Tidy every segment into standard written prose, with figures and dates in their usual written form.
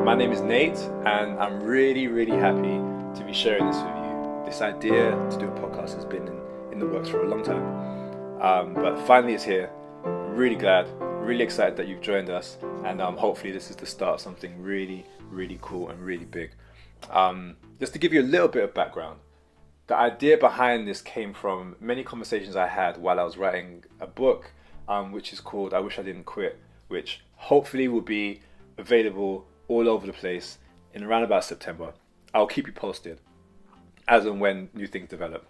My name is Nate, and I'm really happy to be sharing this with you. This idea to do a podcast has been in the works for a long time, but finally it's here. I'm really glad, really excited that you've joined us, and hopefully this is the start of something really cool and really big. Just to give you a little bit of background, the idea behind this came from many conversations I had while I was writing a book, which is called I Wish I Didn't Quit, which hopefully will be available all over the place in around about September. I'll keep you posted as and when new things develop.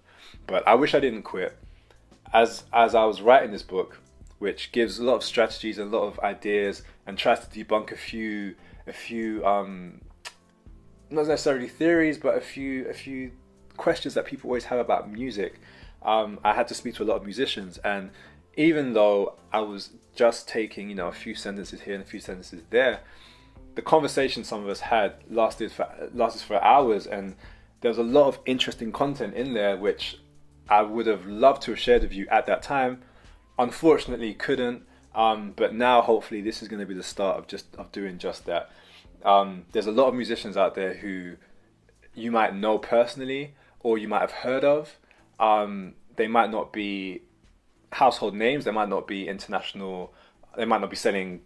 But I Wish I Didn't Quit, as I was writing this book, which gives a lot of strategies and a lot of ideas and tries to debunk a few not necessarily theories, but a few questions that people always have about music. I had to speak to a lot of musicians, and even though I was just taking a few sentences here and a few sentences there, the conversation some of us had lasted for hours, and there was a lot of interesting content in there which I would have loved to have shared with you at that time. Unfortunately couldn't, but now hopefully this is going to be the start of doing just that. There's a lot of musicians out there who you might know personally or you might have heard of. They might not be household names, they might not be international, they might not be selling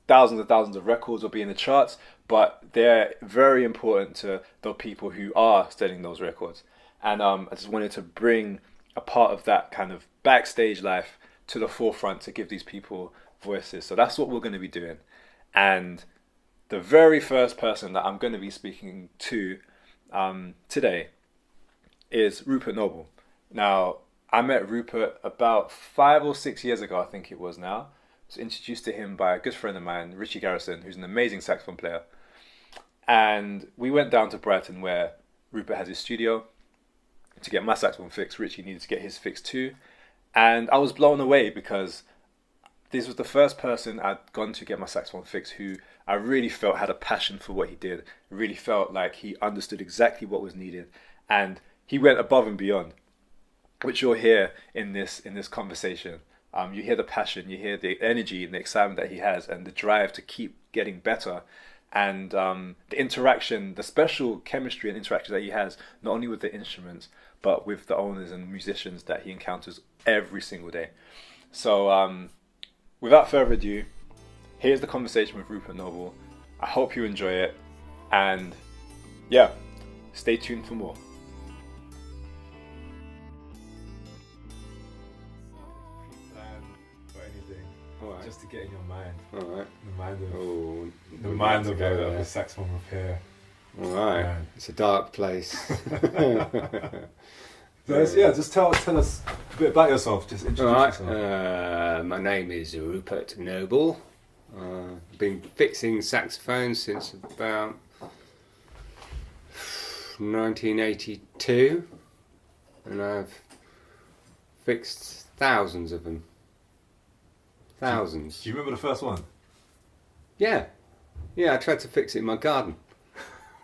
thousands and thousands of records or be in the charts, but they're very important to the people who are selling those records. And I just wanted to bring a part of that kind of backstage life to the forefront to give these people voices. So that's what we're going to be doing. And the very first person that I'm going to be speaking to today is Rupert Noble. Now, I met Rupert about 5 or 6 years ago, I think it was now. I was introduced to him by a good friend of mine, Richie Garrison, who's an amazing saxophone player. And we went down to Brighton where Rupert has his studio to get my saxophone fixed. Richie needed to get his fixed too. And I was blown away because this was the first person I'd gone to get my saxophone fixed who I really felt had a passion for what he did. Really felt like he understood exactly what was needed. And he went above and beyond, which you'll hear in this conversation. You hear the passion, you hear the energy and the excitement that he has and the drive to keep getting better. And the interaction, the special chemistry and interaction that he has, not only with the instruments, but with the owners and musicians that he encounters every single day. So without further ado, here's the conversation with Rupert Noble. I hope you enjoy it. And yeah, stay tuned for more. Right. Just to get in your mind. All right. The mind of a saxophone repair. All right. Yeah. It's a dark place. So just tell us a bit about yourself. Just introduce yourself. My name is Rupert Noble. I've been fixing saxophones since about 1982, and I've fixed thousands of them. Thousands. Do you remember the first one? Yeah, I tried to fix it in my garden.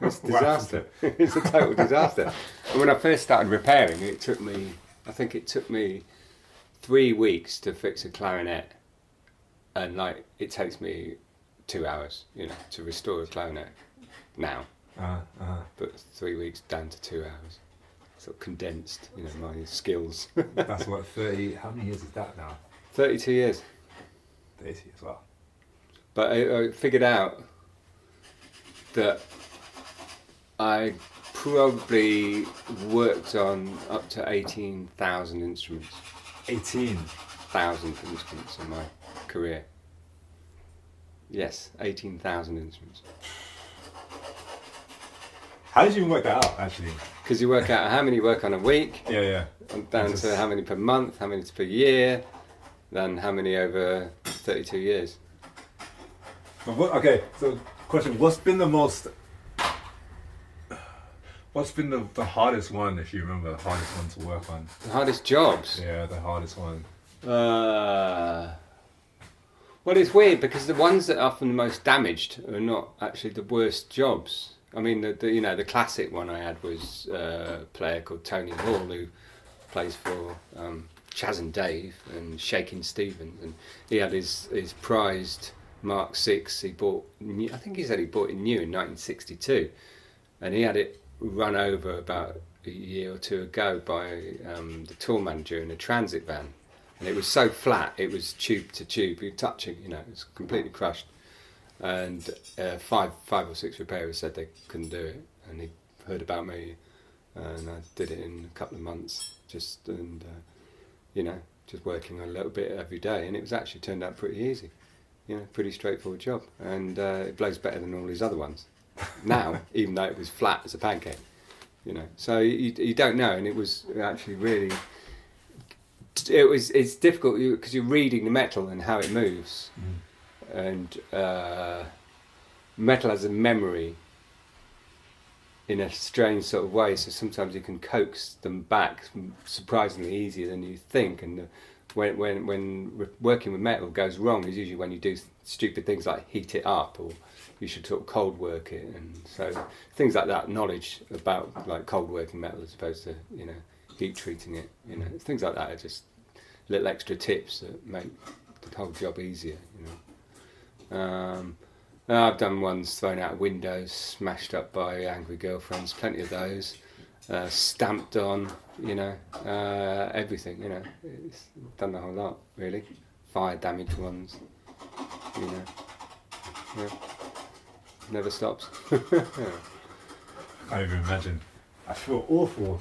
It's a disaster. It's a total disaster. And when I first started repairing, it took me 3 weeks to fix a clarinet, and it takes me 2 hours, to restore a clarinet now. But 3 weeks down to 2 hours, sort of condensed, my skills. That's what 30. How many years is that now? 32 years. 30 as well. But I figured out that I probably worked on up to 18,000 instruments. 18,000 instruments in my career. Yes, 18,000 instruments. How did you even work that out, actually? Because you work out how many you work on a week. Yeah. Down to how many per month, how many per year, then how many over 32 years. Okay, so question, what's been the hardest one, if you remember, the hardest one to work on? The hardest jobs? Yeah, the hardest one. Well, it's weird because the ones that are often the most damaged are not actually the worst jobs. I mean, the classic one I had was a player called Tony Hall, who plays for Chaz and Dave and Shakin' Stevens, and he had his prized Mark VI. He bought, I think he said he bought it new in 1962, and he had it run over about a year or two ago by the tour manager in a transit van, and it was so flat, it was tube to tube, you're touching, you know, it was completely crushed. And five or six repairers said they couldn't do it, and he heard about me, and I did it in a couple of months, just working on a little bit every day, and it was actually turned out pretty easy, you know, pretty straightforward job, and it blows better than all these other ones now, even though it was flat as a pancake, you know. So you don't know, and it was actually really, it's difficult because you're reading the metal and how it moves. And metal has a memory in a strange sort of way, so sometimes you can coax them back surprisingly easier than you think. And when working with metal goes wrong is usually when you do stupid things like heat it up, or you should sort of cold work it, and so things like that. Knowledge about like cold working metal as opposed to, you know, heat treating it, you know, things like that are just little extra tips that make the whole job easier, you know. I've done ones thrown out of windows, smashed up by angry girlfriends, plenty of those, stamped on, you know, everything, you know, it's done the whole lot, really. Fire damaged ones, you know, yeah. Never stops. I can't even imagine. I feel awful.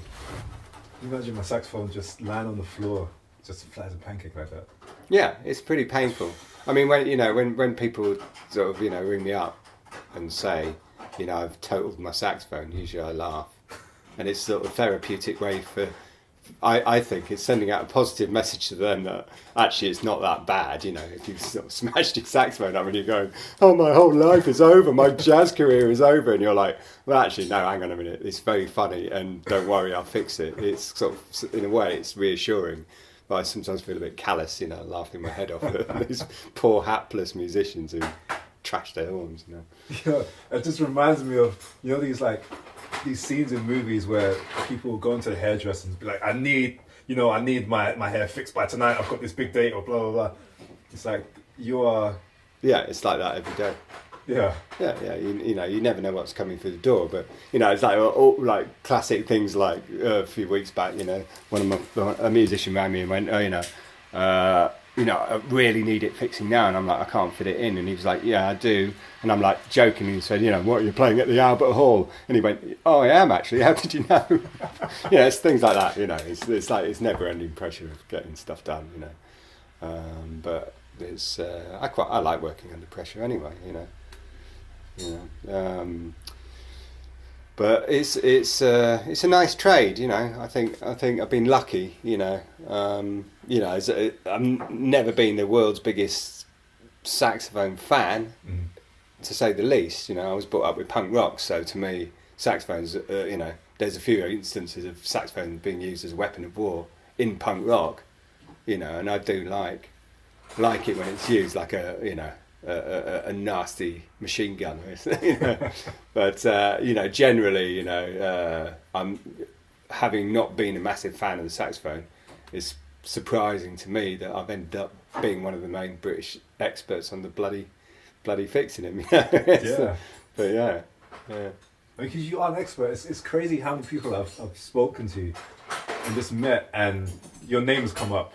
Imagine my saxophone just lying on the floor, just flat as a pancake like that. Yeah, it's pretty painful. I mean, when people sort of, you know, ring me up and say, you know, I've totaled my saxophone, usually I laugh. And it's sort of a therapeutic way for, I think it's sending out a positive message to them that actually it's not that bad, you know, if you've sort of smashed your saxophone up and you're going, oh, my whole life is over, my jazz career is over, and you're like, well, actually, no, hang on a minute, it's very funny, and don't worry, I'll fix it. It's sort of, in a way, it's reassuring. But I sometimes feel a bit callous, you know, laughing my head off at these poor hapless musicians who trash their horns, you know. Yeah, it just reminds me of, you know, these scenes in movies where people go into the hairdresser and be like, I need my hair fixed by tonight, I've got this big date, or blah, blah, blah. It's like, you are... Yeah, it's like that every day. Yeah. Yeah. You know, you never know what's coming through the door, but you know, it's like all like classic things. Like a few weeks back, you know, a musician rang me and went, oh, you know, I really need it fixing now, and I'm like, I can't fit it in, and he was like, yeah, I do, and I'm like joking, and he said, you know, what, you're playing at the Albert Hall, and he went, oh, I am actually. How did you know? You know, it's things like that. You know, it's like it's never-ending pressure of getting stuff done. You know, but it's I like working under pressure anyway. You know. But it's a nice trade, you know. I think I've been lucky, you know. I've never been the world's biggest saxophone fan, to say the least. You know, I was brought up with punk rock, so to me, saxophones, you know, there's a few instances of saxophone being used as a weapon of war in punk rock, you know, and I do like it when it's used like a nasty machine gun, you know. But you know, generally, you know, I'm having not been a massive fan of the saxophone. It's surprising to me that I've ended up being one of the main British experts on the bloody fixing him. Yeah. But yeah. Because you are an expert. It's crazy how many people I've spoken to and just met, and your name has come up.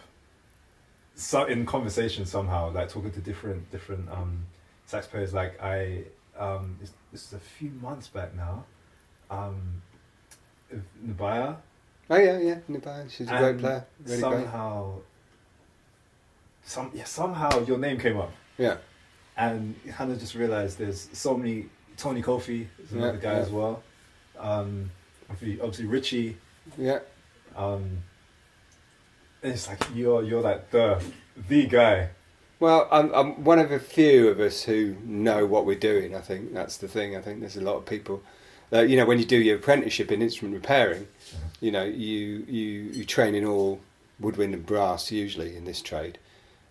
So in conversation somehow, like talking to different sax players, like this is a few months back now, Nabaya. Oh yeah, Nabaya, she's a great player, really somehow your name came up. Yeah. And you kind of just realised there's so many. Tony Kofi is another guy as well. Obviously Richie. Yeah. And it's like you're like the guy. Well, I'm one of a few of us who know what we're doing. I think that's the thing. I think there's a lot of people. You know, when you do your apprenticeship in instrument repairing, you know, you train in all woodwind and brass usually in this trade,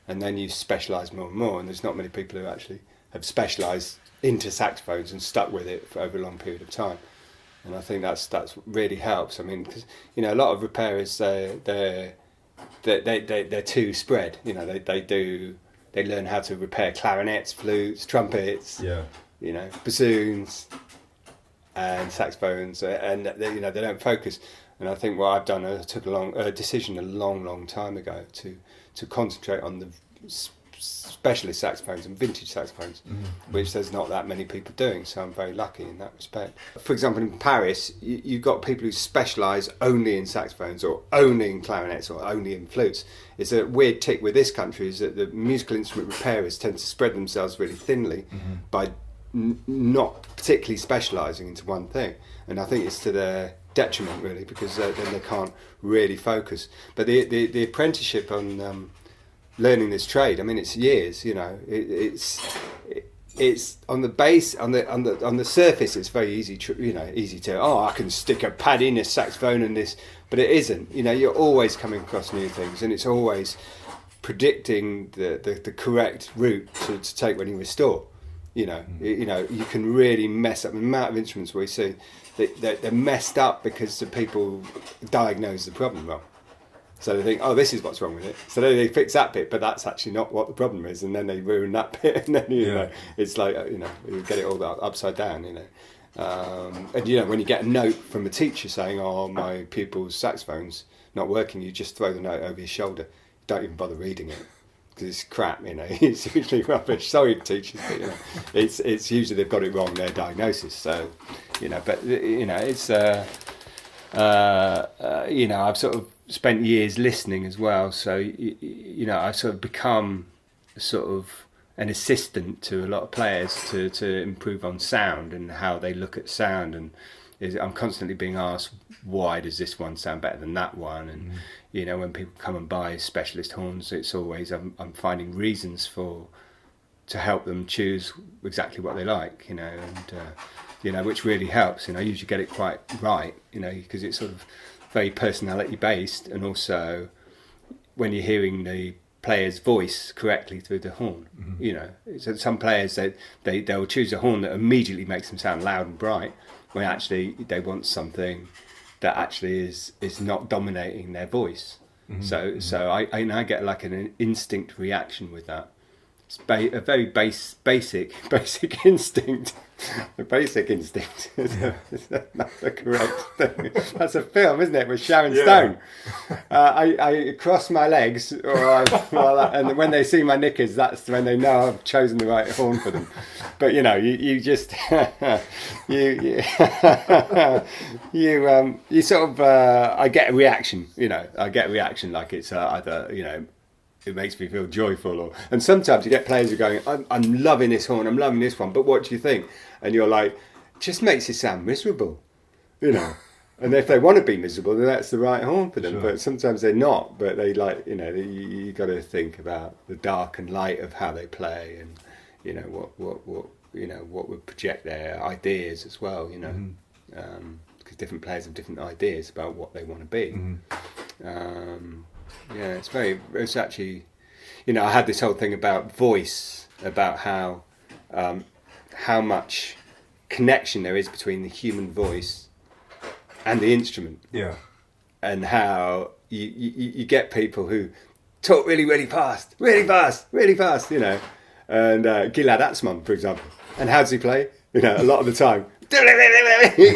and then you specialise more and more. And there's not many people who actually have specialised into saxophones and stuck with it for over a long period of time. And I think that's really helps. I mean, 'cause, you know, a lot of repairers, they're they're too spread. You know, they learn how to repair clarinets, flutes, trumpets, you know, bassoons, and saxophones, and they don't focus. And I think what I've done, I took a decision a long time ago to concentrate on the specialist saxophones and vintage saxophones, which there's not that many people doing, so I'm very lucky in that respect. For example, in Paris, you've got people who specialise only in saxophones or only in clarinets or only in flutes. It's a weird tick with this country is that the musical instrument repairers tend to spread themselves really thinly by not particularly specialising into one thing, and I think it's to their detriment really, because then they can't really focus. But the apprenticeship on learning this trade, I mean, it's years. You know, it's on the base, on the surface, it's very easy. Easy to I can stick a pad in a saxophone and this, but it isn't. You know, you're always coming across new things, and it's always predicting the correct route to take when you restore. You know, you can really mess up the amount of instruments we see. They're messed up because the people diagnose the problem wrong. So they think, this is what's wrong with it. So then they fix that bit, but that's actually not what the problem is, and then they ruin that bit, and then you know, it's like you get it all upside down, you know. And you know, when you get a note from a teacher saying, my pupil's saxophone's not working, you just throw the note over your shoulder. Don't even bother reading it. It's crap, you know. It's usually rubbish. Sorry, teachers, but you know, it's usually they've got it wrong, their diagnosis. So, you know, but you know, it's you know, I've sort of spent years listening as well. So you know, I've sort of become sort of an assistant to a lot of players to improve on sound and how they look at sound, and I'm constantly being asked, why does this one sound better than that one? And you know, when people come and buy specialist horns, it's always I'm finding reasons to help them choose exactly what they like, you know, and you know, which really helps. You know, I usually get it quite right, you know, because it's sort of very personality based, and also when you're hearing the player's voice correctly through the horn, you know, so some players they'll choose a horn that immediately makes them sound loud and bright, when actually they want something that actually is not dominating their voice. So I get like an instinct reaction with that. It's a very basic instinct. A basic instinct. That's the correct thing. That's a film, isn't it, with Sharon Stone? I cross my legs, and when they see my knickers, that's when they know I've chosen the right horn for them. But you know, you just you sort of I get a reaction. You know, I get a reaction like it's either, you know, it makes me feel joyful, and sometimes you get players who are going, I'm loving this horn, I'm loving this one, but what do you think? And you're like, it just makes you sound miserable, you know. And if they want to be miserable, then that's the right horn for them. Sure. But sometimes they're not. But they like, you know, you got to think about the dark and light of how they play, and you know what you know, what would project their ideas as well, you know, because different players have different ideas about what they want to be. Yeah, it's actually, you know, I had this whole thing about voice, about how much connection there is between the human voice and the instrument. Yeah. And how you get people who talk really fast, you know. And Gilad Atzmon, for example. And how does he play? You know, a lot of the time, come here,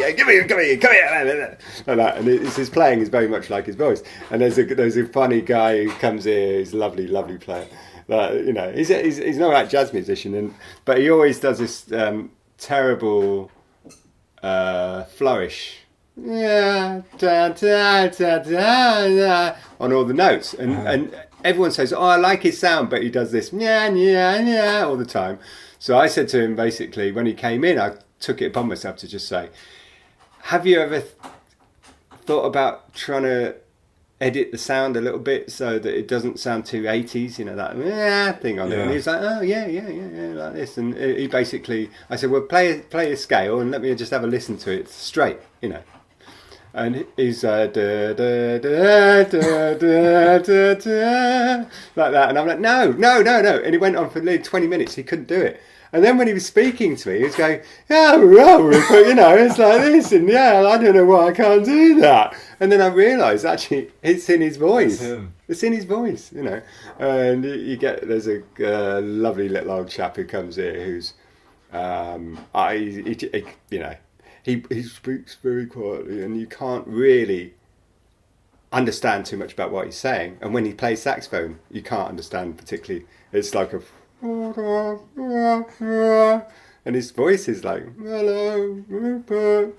and his playing is very much like his voice. And there's a funny guy who comes here, he's a lovely player. You know, he's not like jazz musician, but he always does this terrible flourish. Yeah, da, da, da, da, da, on all the notes, and everyone says, I like his sound, but he does this all the time. So I said to him, basically, when he came in, I took it upon myself to just say, have you ever thought about trying to edit the sound a little bit so that it doesn't sound too 80s, you know, that thing on it? And he was like, oh yeah, like this. And he basically, I said, well, play a scale and let me just have a listen to it straight, you know. And he's da, da, da, da, da, da, da, like that, and I'm like, no, and he went on for nearly 20 minutes. He couldn't do it, and then when he was speaking to me, he was going, Rupert, you know, it's like this, and I don't know why I can't do that. And then I realised actually it's in his voice. It's in his voice, you know. And there's a lovely little old chap who comes here who's, he speaks very quietly, and you can't really understand too much about what he's saying. And when he plays saxophone, you can't understand particularly. It's like and his voice is like, hello, Rupert.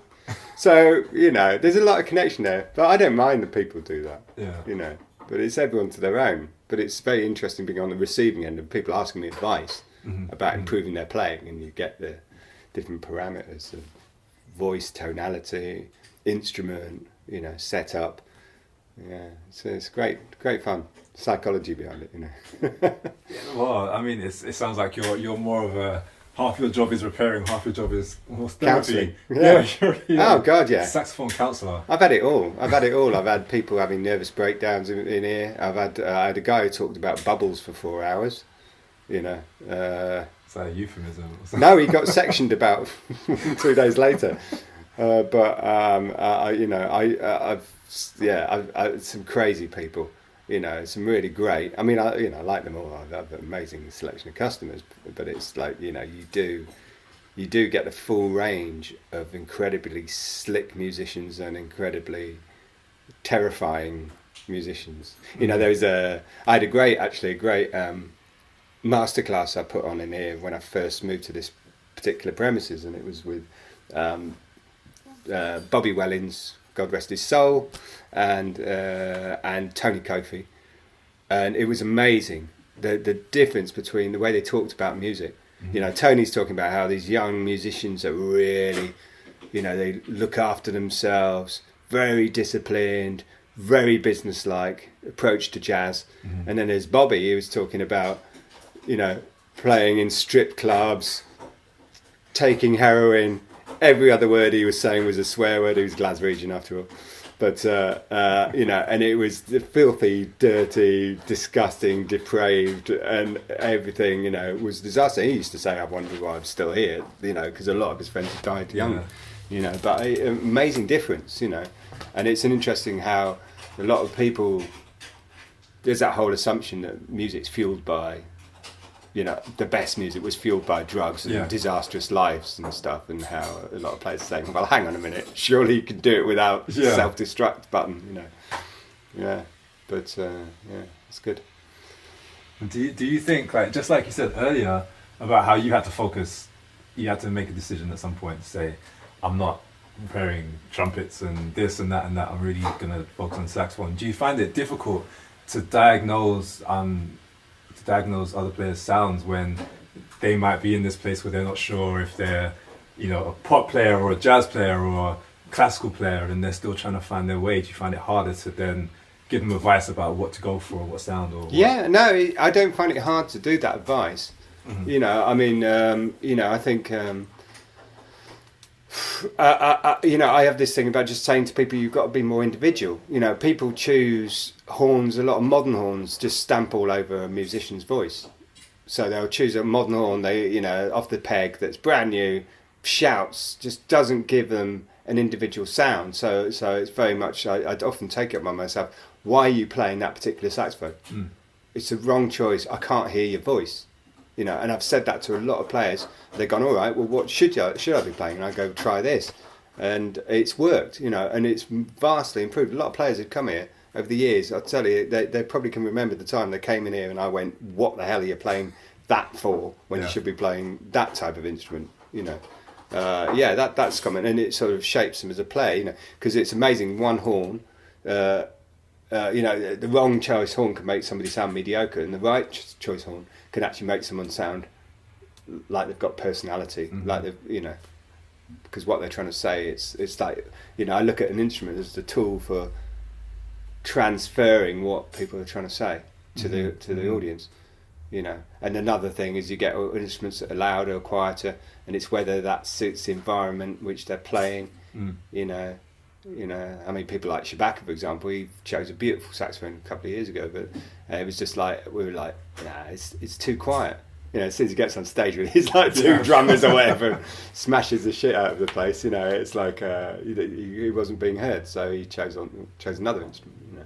So, you know, there's a lot of connection there. But I don't mind that people do that. Yeah. You know, but it's everyone to their own. But it's very interesting being on the receiving end of people asking me advice about improving their playing, and you get the different parameters of voice, tonality, instrument, you know, setup. Yeah, so it's great fun. Psychology behind it, you know. Well, I mean, it sounds like you're more of a, half your job is repairing, half your job is more therapy. Counselling. Yeah. Oh God, yeah. Saxophone counsellor. I've had it all. I've had people having nervous breakdowns in here. I had a guy who talked about bubbles for 4 hours. You know. Is that a euphemism? No, he got sectioned about 2 days later. I've some crazy people. You know, some really great. I mean, I like them all. I have an amazing selection of customers, but it's like, you know, you do get the full range of incredibly slick musicians and incredibly terrifying musicians. You know, I had a great masterclass I put on in here when I first moved to this particular premises, and it was with Bobby Wellins, God rest his soul, and Tony Kofi, and it was amazing the difference between the way they talked about music. You know, Tony's talking about how these young musicians are really, you know, they look after themselves, very disciplined, very businesslike approach to jazz. And then there's Bobby, who was talking about, you know, playing in strip clubs, taking heroin. Every other word he was saying was a swear word. He was Glaswegian after all. But, you know, and it was filthy, dirty, disgusting, depraved, and everything, you know, was disaster. He used to say, I wonder why I'm still here, you know, because a lot of his friends had died young, you know, but amazing difference, you know. And it's an interesting how a lot of people, there's that whole assumption that music's fueled by, you know, the best music was fueled by drugs and disastrous lives and stuff, and how a lot of players are saying, well, hang on a minute, surely you can do it without self-destruct button, you know. Yeah, but it's good. Do you think, like, just like you said earlier about how you had to focus, you had to make a decision at some point to say, I'm not preparing trumpets and this and that, I'm really going to focus on saxophone. Do you find it difficult to diagnose other players' sounds when they might be in this place where they're not sure if they're, you know, a pop player or a jazz player or a classical player, and they're still trying to find their way? Do you find it harder to then give them advice about what to go for, what sound, or what? Yeah, no, I don't find it hard to do that advice. You know, I mean, you know, I think, you know, I have this thing about just saying to people, you've got to be more individual. You know, people choose horns, a lot of modern horns just stamp all over a musician's voice. So they'll choose a modern horn, you know, off the peg, that's brand new, shouts, just doesn't give them an individual sound. So it's very much, I'd often take it on myself, why are you playing that particular saxophone? It's the wrong choice, I can't hear your voice. You know, and I've said that to a lot of players. They've gone, all right, well, what should I be playing? And I go, try this. And it's worked, you know, and it's vastly improved. A lot of players have come here over the years. I'll tell you, they probably can remember the time they came in here and I went, what the hell are you playing that for when you should be playing that type of instrument, you know? That's common, and it sort of shapes them as a player, you know, because it's amazing. One horn, you know, the wrong choice horn can make somebody sound mediocre, and the right choice horn can actually make someone sound like they've got personality, like they've, you know, because what they're trying to say, it's like, you know, I look at an instrument as the tool for transferring what people are trying to say to the audience, you know. And another thing is you get instruments that are louder or quieter, and it's whether that suits the environment which they're playing, you know. You know, I mean, people like Shabaka, for example, he chose a beautiful saxophone a couple of years ago, but it was just like, we were like, nah, it's too quiet. You know, as soon as he gets on stage with his like two drummers or whatever, smashes the shit out of the place, you know, it's like he wasn't being heard, so he chose another instrument, you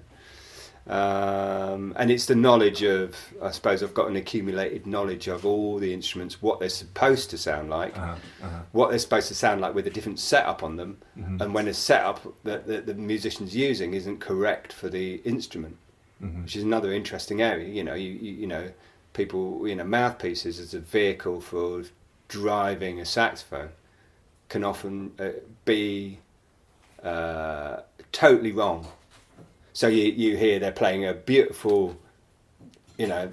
And it's the knowledge of, I suppose I've got an accumulated knowledge of all the instruments, what they're supposed to sound like, what they're supposed to sound like with a different setup on them, and when a setup that the musician's using isn't correct for the instrument, which is another interesting area. You know, you know, people, you know, mouthpieces as a vehicle for driving a saxophone can often be totally wrong. So you hear they're playing a beautiful, you know,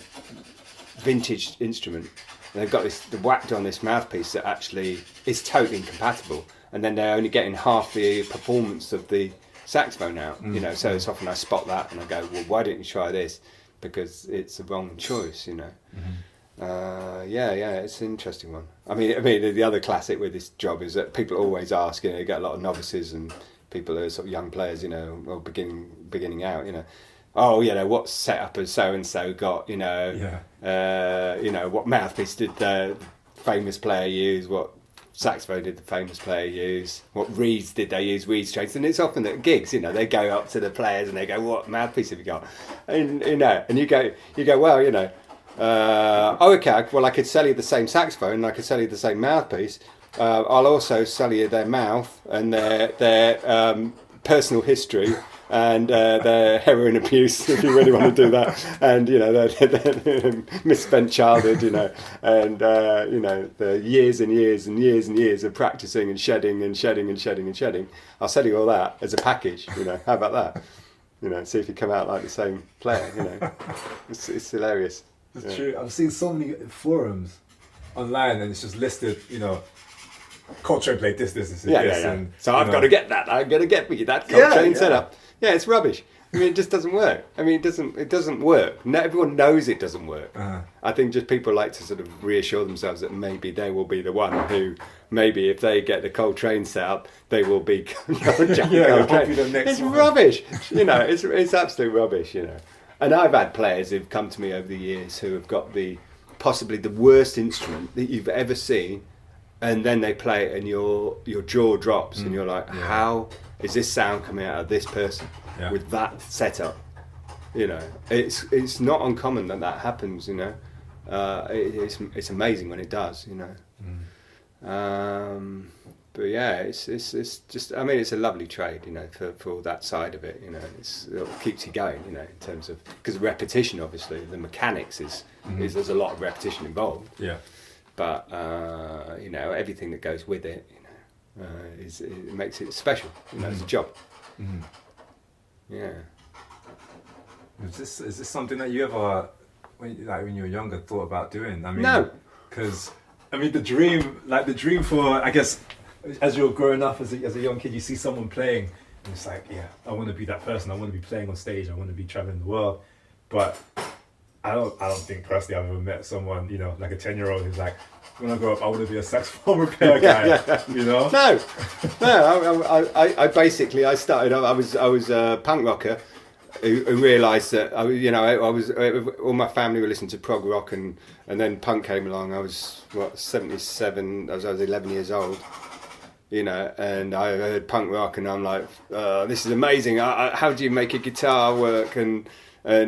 vintage instrument, and they've got they're whacked on this mouthpiece that actually is totally incompatible, and then they're only getting half the performance of the saxophone out. You know, so it's often I spot that and I go, well, why don't you try this? Because it's the wrong choice, you know. Yeah, it's an interesting one. I mean, the other classic with this job is that people always ask, you know, you get a lot of novices and people who are sort of young players, you know, or beginning out, you know, oh, you know, what setup has so and so got, you know, you know, what mouthpiece did the famous player use, what saxophone did the famous player use, what reeds did they use, reed strengths, and it's often at gigs, you know, they go up to the players and they go, what mouthpiece have you got, and you know, and you go, well, you know, oh, okay, well, I could sell you the same saxophone and I could sell you the same mouthpiece. I'll also sell you their mouth and their personal history and their heroin abuse, if you really want to do that, and you know their misspent childhood, you know, and you know the years and years and years and years of practicing and shedding and shedding and shedding and shedding. I'll sell you all that as a package, you know. How about that? You know, see if you come out like the same player. You know, it's hilarious. It's true. I've seen so many forums online, and it's just listed, you know, Coltrane played this, yeah. And, so I've got to get that. I'm going to get me that Coltrane setup. Yeah, it's rubbish. I mean, it just doesn't work. I mean, it doesn't work. Everyone knows it doesn't work. I think just people like to sort of reassure themselves that maybe they will be the one who, maybe if they get the Coltrane setup, they will be Coltrane. It's rubbish. You know, it's absolute rubbish. You know, and I've had players who've come to me over the years who have got possibly the worst instrument that you've ever seen. And then they play it and your jaw drops and you're like, how is this sound coming out of this person with that setup? You know, it's not uncommon that happens, you know. It's amazing when it does, you know. But yeah, it's just, I mean, it's a lovely trade, you know, for all that side of it, you know. It keeps you going, you know, in terms of, because repetition, obviously, the mechanics is there's a lot of repetition involved. Yeah. But you know, everything that goes with it, you know, it makes it special. You know, it's a job. Yeah. Is this something that you ever, when you were younger, thought about doing? I mean, no. Because I mean, the dream for, I guess, as you're growing up as a young kid, you see someone playing, and it's like, yeah, I want to be that person. I want to be playing on stage. I want to be traveling the world. But I don't think personally I've ever met someone, you know, like a 10-year-old who's like, when I grow up, I want to be a saxophone repair guy. You know? No. I basically started. I was a punk rocker who realised that I was all my family were listening to prog rock, and then punk came along. I was 77. I was 11 years old. You know, and I heard punk rock, and I'm like, this is amazing. How do you make a guitar work? And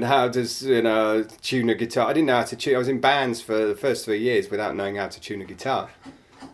how does, you know, tune a guitar? I didn't know how to tune. I was in bands for the first 3 years without knowing how to tune a guitar,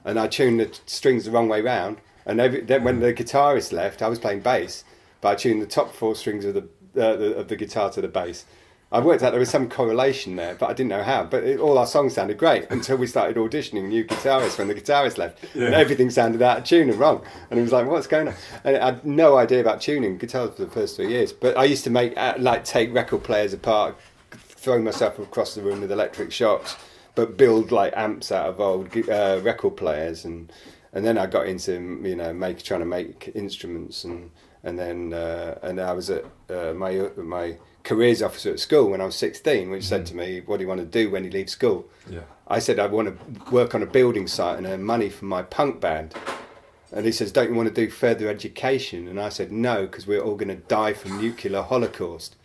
and I tuned the strings the wrong way round. And then when the guitarist left, I was playing bass, but I tuned the top 4 strings of the guitar to the bass. I worked out there was some correlation there, but I didn't know how. But all our songs sounded great until we started auditioning new guitarists when the guitarist left. Yeah. And everything sounded out of tune and wrong. And it was like, what's going on? And I had no idea about tuning guitars for the first 3 years. But I used to take record players apart, throw myself across the room with electric shocks, but build like amps out of old record players. And then I got into, you know, trying to make instruments. And then I was at my careers officer at school when I was 16, which said to me, what do you want to do when you leave school? Yeah. I said, I want to work on a building site and earn money for my punk band. And he says, don't you want to do further education? And I said, no, because we're all going to die from nuclear holocaust.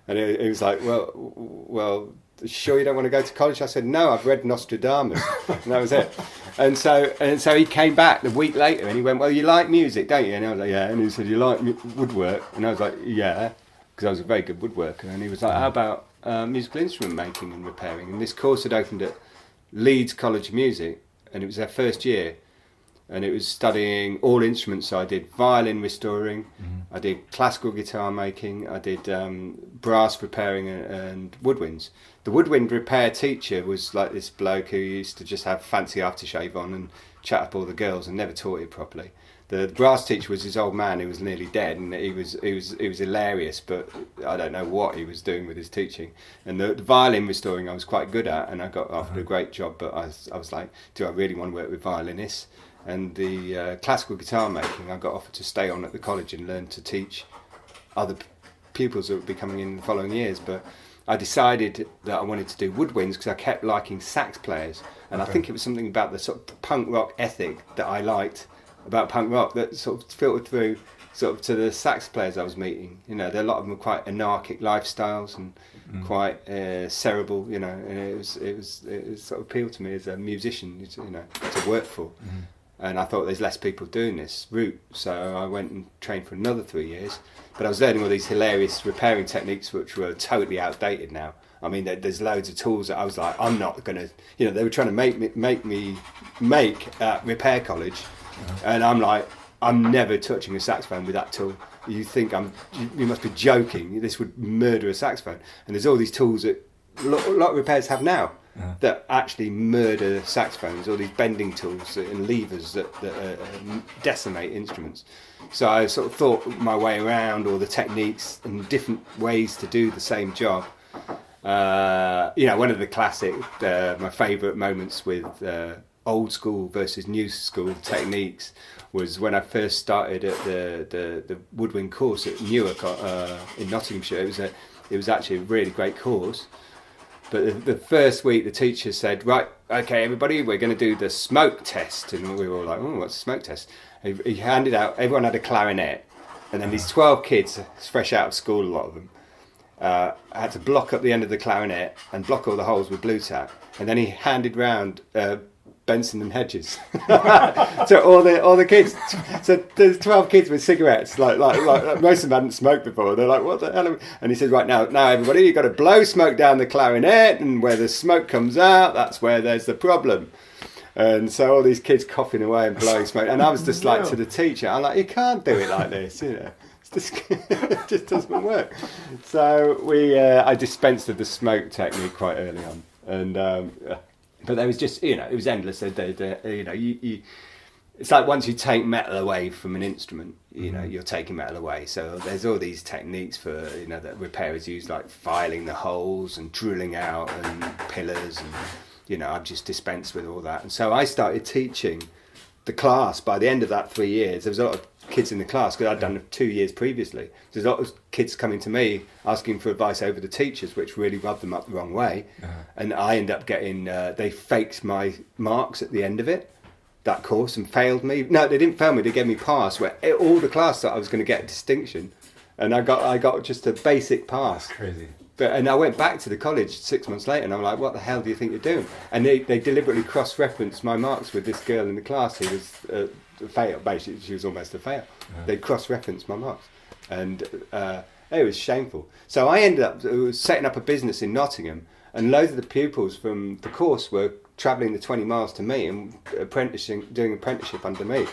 And he was like, well, sure you don't want to go to college? I said, no, I've read Nostradamus. And that was it. And so he came back the week later and he went, well, you like music, don't you? And I was like, yeah. And he said, you like woodwork? And I was like, yeah. because I was a very good woodworker, and he was like, how about musical instrument making and repairing? And this course had opened at Leeds College of Music, and it was their first year, and it was studying all instruments. So I did violin restoring, I did classical guitar making, I did brass repairing and woodwinds. The woodwind repair teacher was like this bloke who used to just have fancy aftershave on and chat up all the girls and never taught it properly. The brass teacher was his old man who was nearly dead, and he was hilarious, but I don't know what he was doing with his teaching. And the violin restoring I was quite good at, and I got offered a great job, but I was like, do I really want to work with violinists? And the classical guitar making, I got offered to stay on at the college and learn to teach other pupils that would be coming in the following years. But I decided that I wanted to do woodwinds because I kept liking sax players, and I think it was something about the sort of punk rock ethic that I liked about punk rock that sort of filtered through sort of to the sax players I was meeting. You know, a lot of them were quite anarchic lifestyles and quite cerebral. You know, and it was sort of appealed to me as a musician, you know, to work for. And I thought there's less people doing this route, so I went and trained for another 3 years. But I was learning all these hilarious repairing techniques which were totally outdated now. I mean, there's loads of tools that I was like, I'm not gonna, you know, they were trying to make me at repair college, and I'm like, I'm never touching a saxophone with that tool. You think you must be joking. This would murder a saxophone. And there's all these tools that a lot of repairs have now. That actually murder saxophones, all these bending tools and levers that decimate instruments. So I sort of thought my way around all the techniques and different ways to do the same job. You know, one of the classic, my favourite moments with old school versus new school techniques was when I first started at the woodwind course at Newark in Nottinghamshire. It was actually a really great course. But the first week, the teacher said, right, okay, everybody, we're going to do the smoke test. And we were all like, oh, what's the smoke test? He handed out, everyone had a clarinet. And then these 12 kids, fresh out of school, a lot of them, had to block up the end of the clarinet and block all the holes with blue tack. And then he handed round Benson and Hedges to all the kids. So there's 12 kids with cigarettes, like most of them hadn't smoked before. They're like, what the hell? And he said, right, now everybody, you've got to blow smoke down the clarinet, and where the smoke comes out, that's where there's the problem. And so all these kids coughing away and blowing smoke, and I was just like to the teacher, I'm like, you can't do it like this, you know. It just doesn't work. So I dispensed of the smoke technique quite early on, and but there was just, you know, it was endless. You know, it's like once you take metal away from an instrument, you know, you're taking metal away. So there's all these techniques for, you know, that repairers use, like filing the holes and drilling out and pillars, and you know, I've just dispensed with all that. And so I started teaching the class. By the end of that 3 years, there was a lot of kids in the class because I'd done 2 years previously. There's a lot of kids coming to me asking for advice over the teachers, which really rubbed them up the wrong way. And I ended up getting, they faked my marks at the end of it, that course, and failed me. No, they didn't fail me, they gave me pass, where all the class thought I was going to get a distinction. And I got just a basic pass. That's crazy. And I went back to the college 6 months later, and I'm like, what the hell do you think you're doing? And they deliberately cross-referenced my marks with this girl in the class who was a fail. Basically, she was almost a fail. They cross-referenced my marks. And it was shameful. So I ended up setting up a business in Nottingham, and loads of the pupils from the course were travelling the 20 miles to me and doing apprenticeship under me.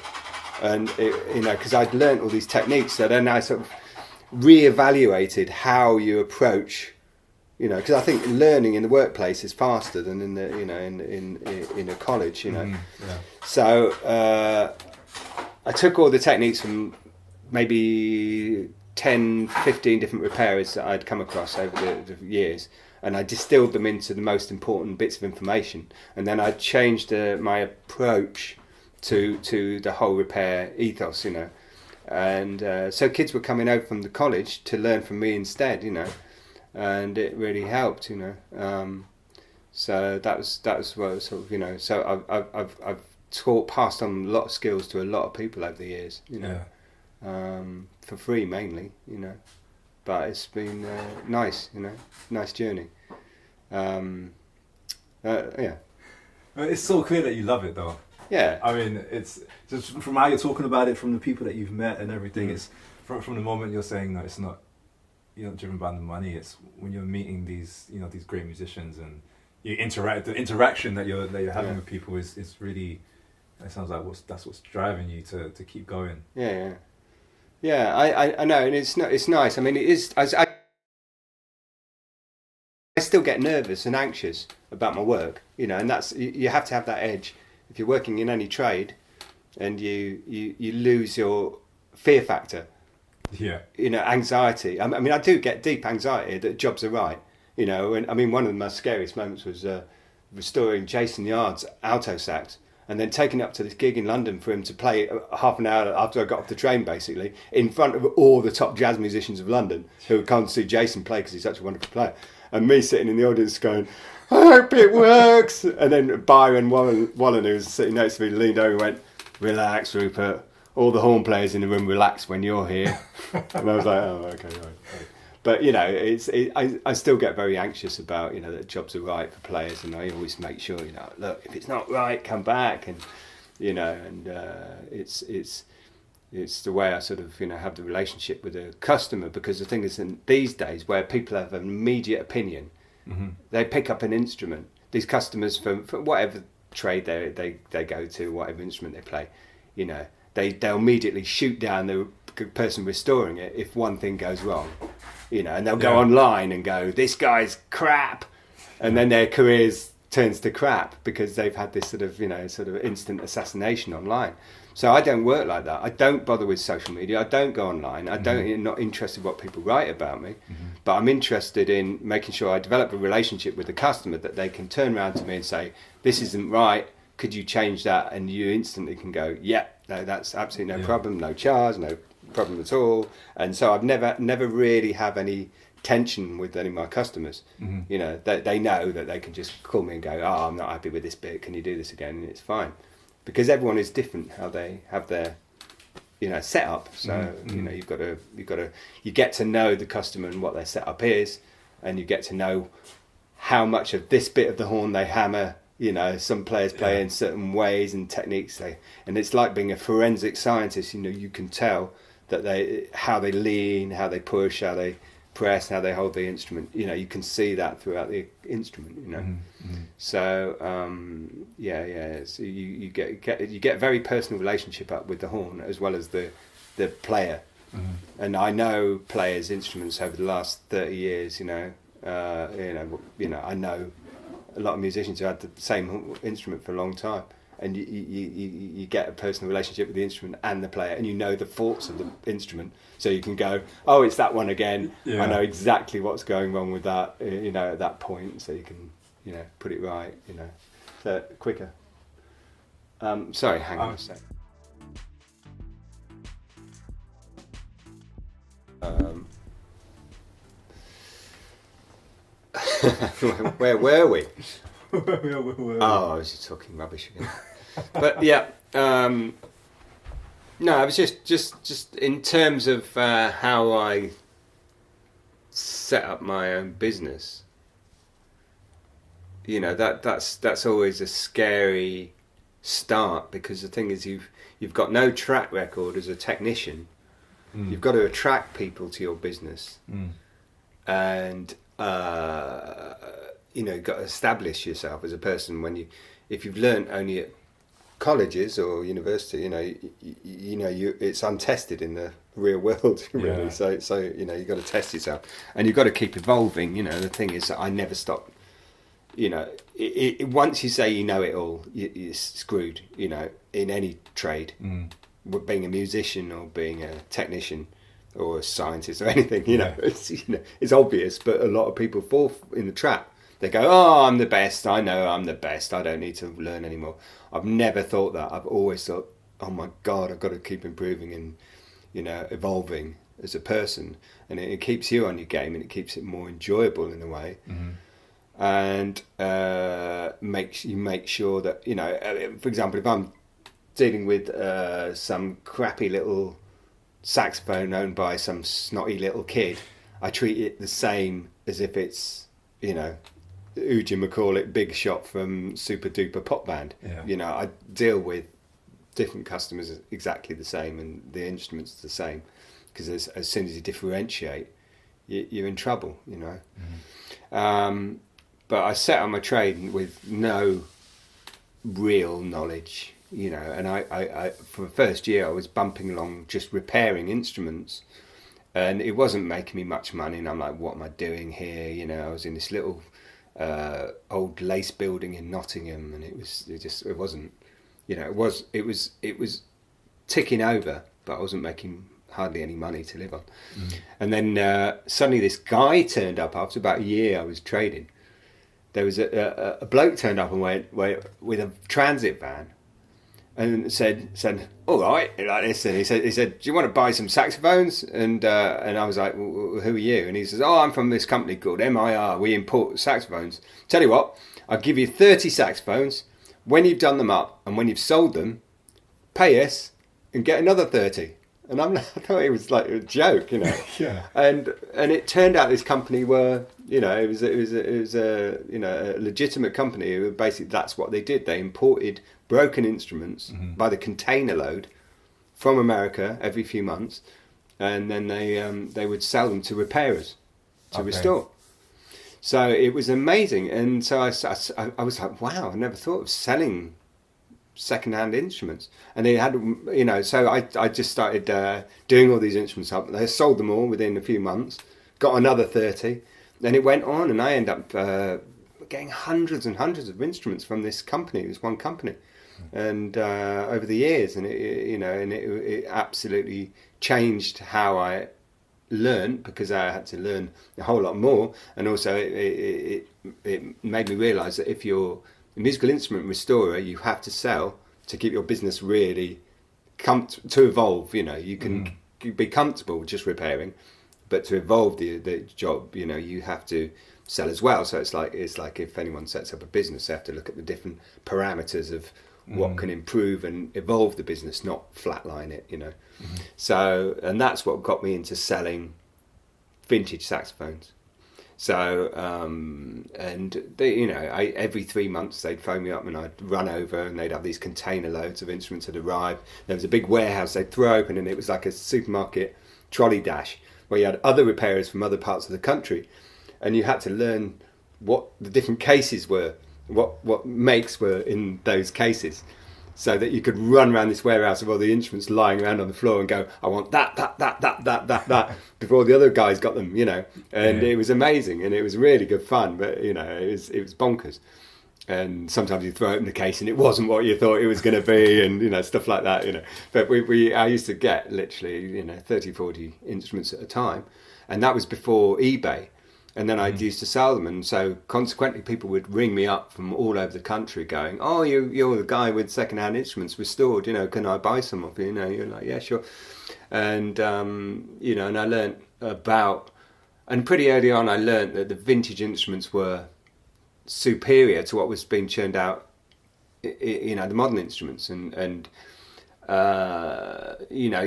And, you know, because I'd learnt all these techniques, so then I sort of re-evaluated how you approach, you know, because I think learning in the workplace is faster than in the, you know, in a college, you know. So I took all the techniques from maybe 10, 15 different repairers that I'd come across over the years, and I distilled them into the most important bits of information, and then I changed my approach to the whole repair ethos, you know. And so kids were coming over from the college to learn from me instead, you know, and it really helped, you know. So that was what sort of, you know. So I've passed on a lot of skills to a lot of people over the years, you know, for free mainly, you know. But it's been nice, you know, nice journey. Yeah. It's so clear that you love it, though. Yeah. I mean, it's just from how you're talking about it, from the people that you've met and everything. It's from the moment you're saying that it's not you're not driven by the money. It's when you're meeting these these great musicians and you interact. The interaction that you're having with people is really. It sounds like that's what's driving you to keep going. Yeah. I know, and it's nice. I mean, it is. I still get nervous and anxious about my work, and that's you have to have that edge if you're working in any trade, and you lose your fear factor. Yeah. Anxiety. I mean, I do get deep anxiety that jobs are right. And I mean, one of my scariest moments was restoring Jason Yard's alto sax, and then taking it up to this gig in London for him to play half an hour after I got off the train, basically, in front of all the top jazz musicians of London who had come to see Jason play because he's such a wonderful player. And me sitting in the audience going, I hope it works. And then Byron Wallen, who was sitting next to me, leaned over and went, relax, Rupert. All the horn players in the room relax when you're here. And I was like, oh, okay, right. But, I still get very anxious about, that jobs are right for players. And I always make sure, look, if it's not right, come back. And, it's the way I sort of, have the relationship with a customer, because the thing is, in these days where people have an immediate opinion, they pick up an instrument. These customers from whatever trade they go to, whatever instrument they play, they'll immediately shoot down the person restoring it if one thing goes wrong, and they'll go online and go, this guy's crap, and then their careers turns to crap because they've had this sort of instant assassination online. So I don't work like that. I don't bother with social media. I don't go online. I'm not interested in what people write about me, but I'm interested in making sure I develop a relationship with the customer that they can turn around to me and say, this isn't right. Could you change that? And you instantly can go, yeah, no, that's absolutely no problem, no charge, no problem at all. And so I've never really have any tension with any of my customers. They know that they can just call me and go, oh, I'm not happy with this bit. Can you do this again? And it's fine. Because everyone is different how they have their setup. So you get to know the customer and what their setup is, and you get to know how much of this bit of the horn they hammer. Some players play in certain ways and techniques. And it's like being a forensic scientist. You can tell that how they lean, how they push, how they press, how they hold the instrument. You can see that throughout the instrument. So so you get a very personal relationship up with the horn as well as the player. And I know players' instruments over the last 30 years. I know a lot of musicians who had the same instrument for a long time, and you get a personal relationship with the instrument and the player, and the faults of the instrument, so you can go, oh, it's that one again. I know exactly what's going wrong with that, at that point, so you can put it right, so quicker. Sorry, hang on a sec. Where were we? Oh, I was just talking rubbish again. But yeah, no, I was just in terms of how I set up my own business. That's always a scary start, because the thing is you've got no track record as a technician. You've got to attract people to your business, and you've got to establish yourself as a person. If you've learnt only at colleges or university, it's untested in the real world, really. So you've got to test yourself, and you've got to keep evolving. The thing is that I never stop. Once you say you know it all, you're screwed. In any trade, being a musician or being a technician or a scientist or anything, it's obvious, but a lot of people fall in the trap. They go, oh, I'm the best, I know I'm the best, I don't need to learn anymore. I've never thought that. I've always thought, oh my God, I've got to keep improving and, evolving as a person. And it keeps you on your game, and it keeps it more enjoyable in a way. And make sure that, for example, if I'm dealing with some crappy little saxophone owned by some snotty little kid, I treat it the same as if it's, Uji McCall Big Shot from Super Duper Pop Band. I deal with different customers exactly the same, and the instruments the same, because as soon as you differentiate, you're in trouble, you know. But I set on my trade with no real knowledge, you know, and I for the first year I was bumping along just repairing instruments, and it wasn't making me much money, and I'm like, what am I doing here? You know, I was in this little old lace building in Nottingham, and it wasn't, you know, it was ticking over, but I wasn't making hardly any money to live on. And then suddenly this guy turned up after about a year I was trading. There was a bloke turned up and went with a transit van and said, all right, like this. And he said, do you want to buy some saxophones? And I was like, well, who are you? And he says, oh, I'm from this company called MIR. We import saxophones. Tell you what, I'll give you 30 saxophones. When you've done them up and when you've sold them, pay us and get another 30. And I thought it was like a joke, you know. Yeah. And it turned out this company were, you know, it was a you know, a legitimate company. Basically, that's what they did. They imported broken instruments by the container load from America every few months, and then they would sell them to repairers to restore. So it was amazing, and so I was like, wow, I never thought of selling second-hand instruments. And they had, you know, so I just started doing all these instruments up. They sold them all within a few months, got another 30, and it went on, and I ended up getting hundreds and hundreds of instruments from this company, this one company, and over the years, and it absolutely changed how I learned, because I had to learn a whole lot more, and also it made me realise that if you're a musical instrument restorer, you have to sell to keep your business really to evolve. You know, you can be comfortable with just repairing, but to evolve the job, you know, you have to sell as well. So it's like if anyone sets up a business, they have to look at the different parameters of what can improve and evolve the business, not flatline it, you know. So, and that's what got me into selling vintage saxophones. So, and they, you know, every 3 months they'd phone me up and I'd run over, and they'd have these container loads of instruments that arrive. There was a big warehouse they'd throw open, and it was like a supermarket trolley dash where you had other repairers from other parts of the country, and you had to learn what the different cases were, what makes were in those cases, so that you could run around this warehouse of all the instruments lying around on the floor and go, I want that, before the other guys got them, you know. And it was amazing, and it was really good fun, but, you know, it was bonkers. And sometimes you throw open the case and it wasn't what you thought it was going to be, and, you know, stuff like that, you know. But I used to get literally, you know, 30, 40 instruments at a time, and that was before eBay. And then I used to sell them, and so consequently people would ring me up from all over the country going, oh, you're the guy with second-hand instruments restored, you know, can I buy some of you? You know, you're like, yeah, sure. And, you know, and I learnt about, and pretty early on I learnt that the vintage instruments were superior to what was being churned out, you know, the modern instruments. And you know,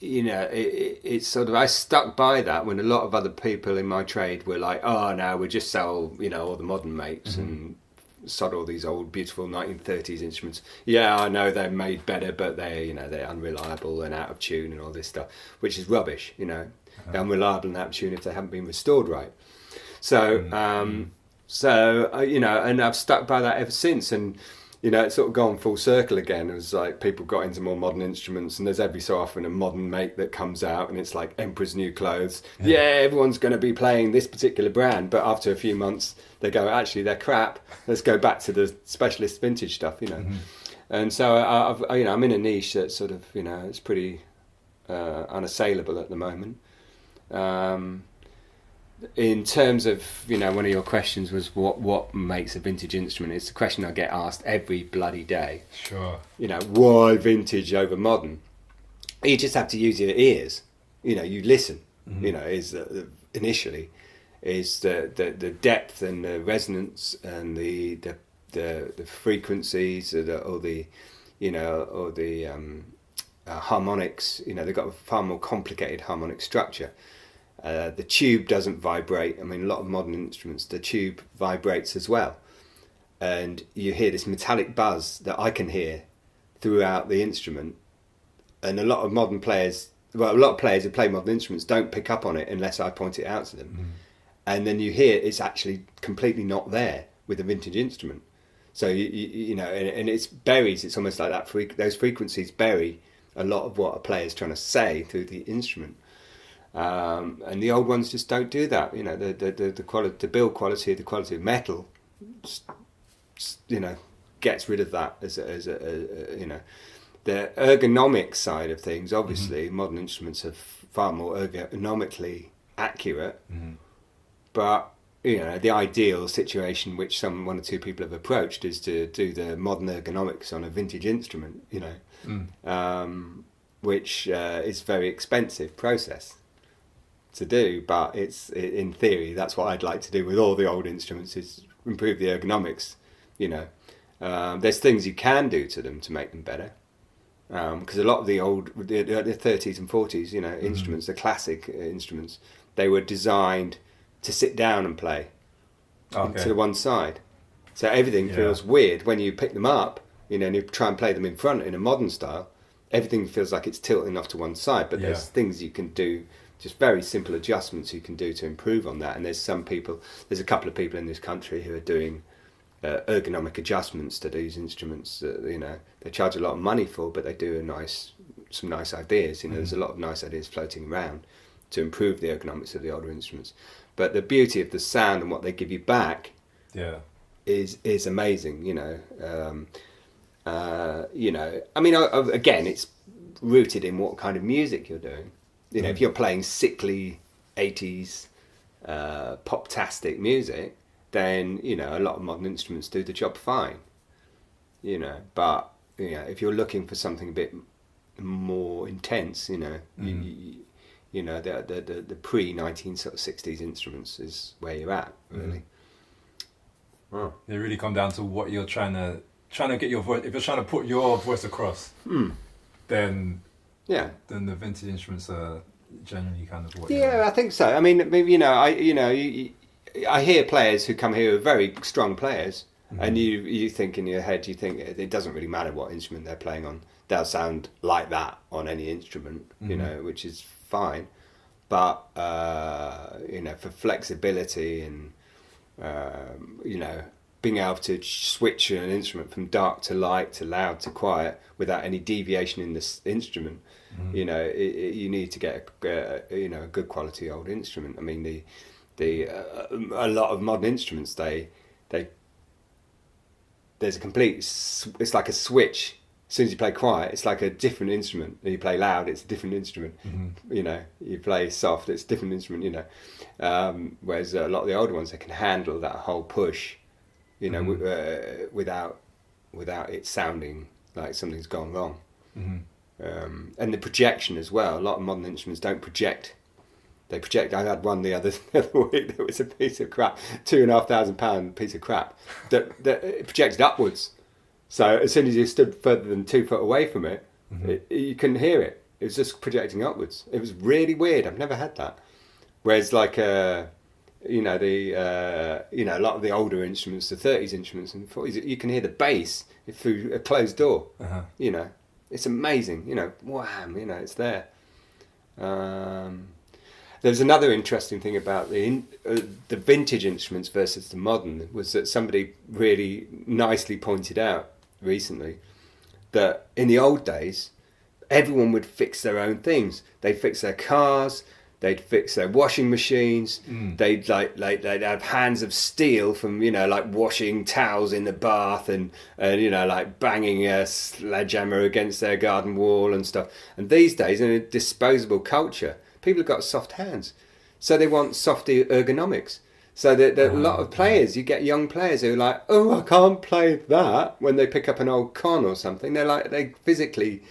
you know, it's sort of, I stuck by that when a lot of other people in my trade were like, oh, no, we just sell, you know, all the modern makes and sod all these old beautiful 1930s instruments. Yeah, I know they're made better, but they're unreliable and out of tune and all this stuff, which is rubbish, you know. They're unreliable and out of tune if they haven't been restored right. So, you know, and I've stuck by that ever since, and, you know, it's sort of gone full circle again. It was like people got into more modern instruments, and there's every so often a modern make that comes out, and it's like Emperor's New Clothes. Yeah, everyone's going to be playing this particular brand, but after a few months they go, actually, they're crap. Let's go back to the specialist vintage stuff, you know. And so I'm in a niche that sort of, you know, it's pretty unassailable at the moment. In terms of, you know, one of your questions was what makes a vintage instrument. It's the question I get asked every bloody day. Sure. You know, why vintage over modern? You just have to use your ears. You know, you listen. You know, initially is the depth and the resonance and the frequencies or the harmonics. You know, they've got a far more complicated harmonic structure. The tube doesn't vibrate. I mean, a lot of modern instruments, the tube vibrates as well. And you hear this metallic buzz that I can hear throughout the instrument. And a lot of modern players well, a lot of players who play modern instruments don't pick up on it unless I point it out to them. And then you hear it's actually completely not there with a vintage instrument. So you know, and it's buries. It's almost like that. Those frequencies bury a lot of what a player's trying to say through the instrument. And the old ones just don't do that. You know, the quality, the build quality, the quality of metal, you know, gets rid of that as a you know. The ergonomic side of things, obviously, modern instruments are far more ergonomically accurate. But you know, the ideal situation which one or two people have approached is to do the modern ergonomics on a vintage instrument. You know, which is a very expensive process to do. But in theory, that's what I'd like to do with all the old instruments: is improve the ergonomics. You know, there's things you can do to them to make them better. Because a lot of the 30s and 40s, you know, instruments, the classic instruments, they were designed to sit down and play to the one side. So everything feels weird when you pick them up, you know, and you try and play them in front in a modern style. Everything feels like it's tilting off to one side, but there's things you can do, just very simple adjustments you can do to improve on that. And there's a couple of people in this country who are doing ergonomic adjustments to these instruments. You know, they charge a lot of money for, but they do some nice ideas. You know, there's a lot of nice ideas floating around to improve the ergonomics of the older instruments. But the beauty of the sound and what they give you back, is amazing. You know, you know. I mean, again, it's rooted in what kind of music you're doing. You know, if you're playing sickly 80s pop-tastic music, then, you know, a lot of modern instruments do the job fine, you know. But, you know, if you're looking for something a bit more intense, you know, you know, the pre-1960s instruments is where you're at, really. Wow. They really come down to what you're trying to get your voice. If you're trying to put your voice across, then the vintage instruments are generally kind of what. Yeah, I think so. I mean, you know, I hear players who come here who are very strong players, and you think in your head, you think it doesn't really matter what instrument they're playing on. They'll sound like that on any instrument, you know, which is fine. But, you know, for flexibility and, you know, being able to switch an instrument from dark to light to loud to quiet without any deviation in this instrument, you know, you need to get you know, a good quality old instrument. I mean, a lot of modern instruments, there's a complete, it's like a switch. As soon as you play quiet, it's like a different instrument. And you play loud, it's a different instrument. You know, you play soft, it's a different instrument, you know. Whereas a lot of the older ones, they can handle that whole push, you know, without it sounding like something's gone wrong. And the projection as well. A lot of modern instruments don't project. They project. I had one the other week that was a piece of crap, £2,500 piece of crap that it projected upwards. So as soon as you stood further than 2 foot away from it, you couldn't hear it. It was just projecting upwards. It was really weird. I've never had that. Whereas like you know, you know, a lot of the older instruments, the 30s instruments and 40s, you can hear the bass through a closed door. You know, it's amazing. You know, wham, you know, it's there. There's another interesting thing about the vintage instruments versus the modern, was that somebody really nicely pointed out recently that in the old days, everyone would fix their own things. They'd fix their cars, they'd fix their washing machines, they'd they'd have hands of steel from, you know, like washing towels in the bath and you know, like banging a sledgehammer against their garden wall and stuff. And these days, in a disposable culture, people have got soft hands, so they want softer ergonomics. So that a lot of players, you get young players who are like, oh, I can't play that, when they pick up an old con or something. They're like, they physically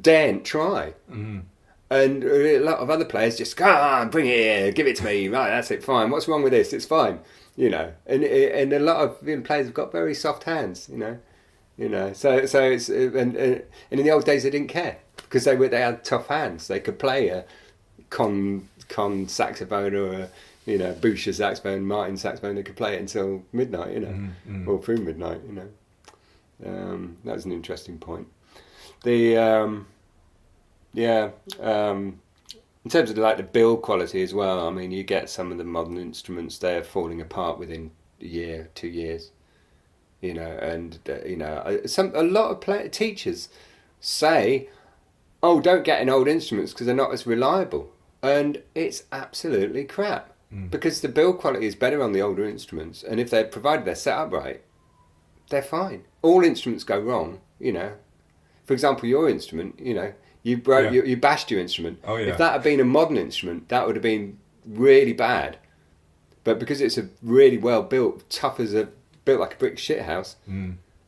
daren't try. And a lot of other players just, come on, bring it here, give it to me, right, that's it, fine. What's wrong with this? It's fine, you know. And a lot of players have got very soft hands, you know. So it's and in the old days they didn't care, because they had tough hands. They could play a con saxophone or a, you know, Boucher saxophone, Martin saxophone. They could play it until midnight, you know, or through midnight, you know. That was an interesting point. Yeah. In terms of like the build quality as well, I mean, you get some of the modern instruments, they're falling apart within a year, 2 years. You know, and a lot of teachers say, "Oh, don't get in old instruments because they're not as reliable," and it's absolutely crap because the build quality is better on the older instruments, and if provided they're set up right, they're fine. All instruments go wrong, you know. For example, your instrument, you know, you bashed your instrument. Oh, yeah. If that had been a modern instrument, that would have been really bad. But because it's a really well built, built like a brick shithouse,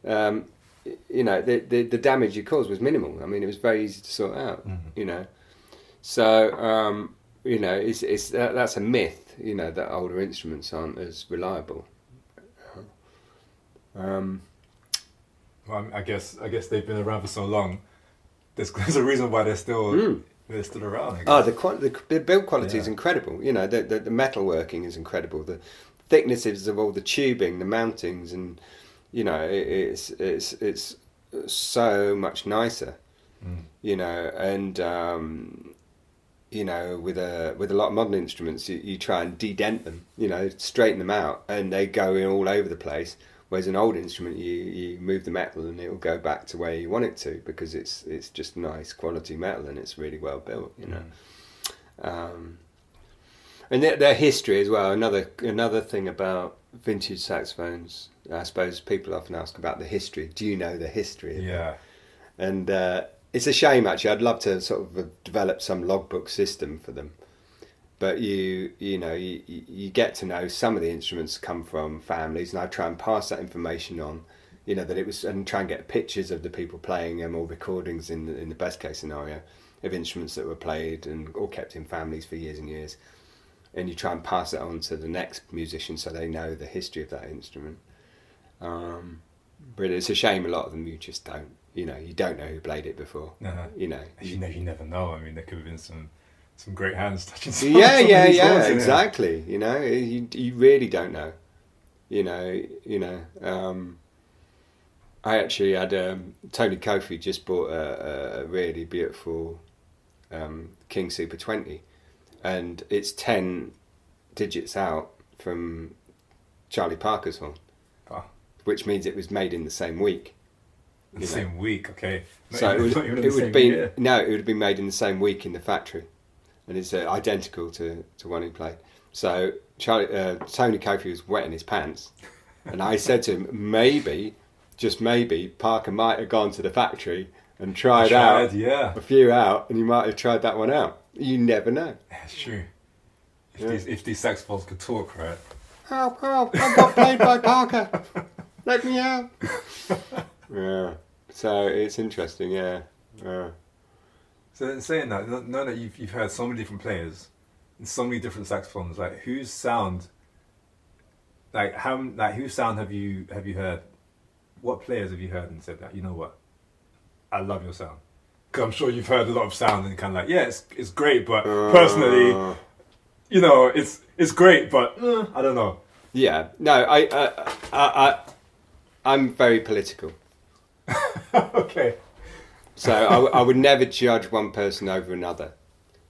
you know, the damage you caused was minimal. I mean, it was very easy to sort out. You know, so you know, that's a myth. You know, that older instruments aren't as reliable. Well, I guess they've been around for so long. There's a reason why they're still around. I guess. Oh, the build quality is incredible. You know, the metal working is incredible. The thicknesses of all the tubing, the mountings, and you know, it's so much nicer. You know, and you know, with a lot of modern instruments, you try and de-dent them. You know, straighten them out, and they go in all over the place. Whereas an old instrument, you move the metal and it will go back to where you want it to because it's just nice quality metal and it's really well built, you know. And their history as well. Another thing about vintage saxophones, I suppose people often ask about the history. Do you know the history? Yeah. And it's a shame actually. I'd love to sort of develop some logbook system for them. But you get to know some of the instruments come from families, and I try and pass that information on, you know, and try and get pictures of the people playing them or recordings in the best case scenario of instruments that were played and all kept in families for years and years, and you try and pass it on to the next musician so they know the history of that instrument. But it's a shame a lot of them you just don't, you know, you don't know who played it before. You know, you never know. I mean, there could have been some great hands touching some. Yeah, exactly. You know, you really don't know. You know. I actually had Tony Kofi just bought a really beautiful King Super 20, and it's 10 digits out from Charlie Parker's horn, which means it was made in the same week. The same week, okay. So it would have been made in the same week in the factory. And it's identical to one he played. So Tony Kofi was wetting his pants, and I said to him, maybe, just maybe, Parker might have gone to the factory and tried out a few out, and he might have tried that one out. You never know. That's true. If these saxophones could talk, right? Help! I got played by Parker. Let me out. Yeah. So it's interesting. Yeah. So in saying that, know that you've heard so many different players and so many different saxophones. Like whose sound have you heard? What players have you heard and said that, you know what, I love your sound? Because I'm sure you've heard a lot of sound and kind of like, yeah, it's great, but personally, you know, it's great, but I don't know. Yeah, no, I'm very political. Okay. So I would never judge one person over another.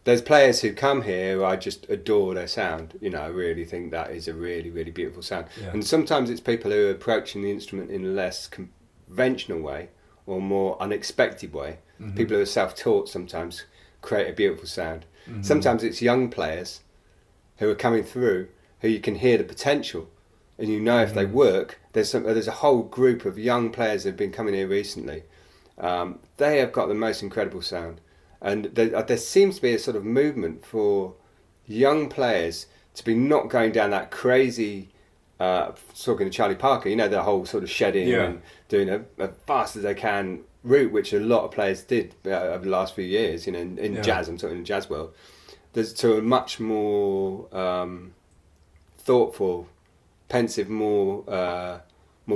There's players who come here who I just adore their sound. You know, I really think that is a really, really beautiful sound. Yeah. And sometimes it's people who are approaching the instrument in a less conventional way or more unexpected way. Mm-hmm. People who are self-taught sometimes create a beautiful sound. Mm-hmm. Sometimes it's young players who are coming through who you can hear the potential, and you know if they work. There's a whole group of young players who've been coming here recently. They have got the most incredible sound, and there seems to be a sort of movement for young players to be not going down that crazy, talking to Charlie Parker, you know, the whole sort of shedding and doing as fast as they can route, which a lot of players did over the last few years, you know, in jazz, I'm talking in the jazz world. There's to a much more thoughtful, pensive, more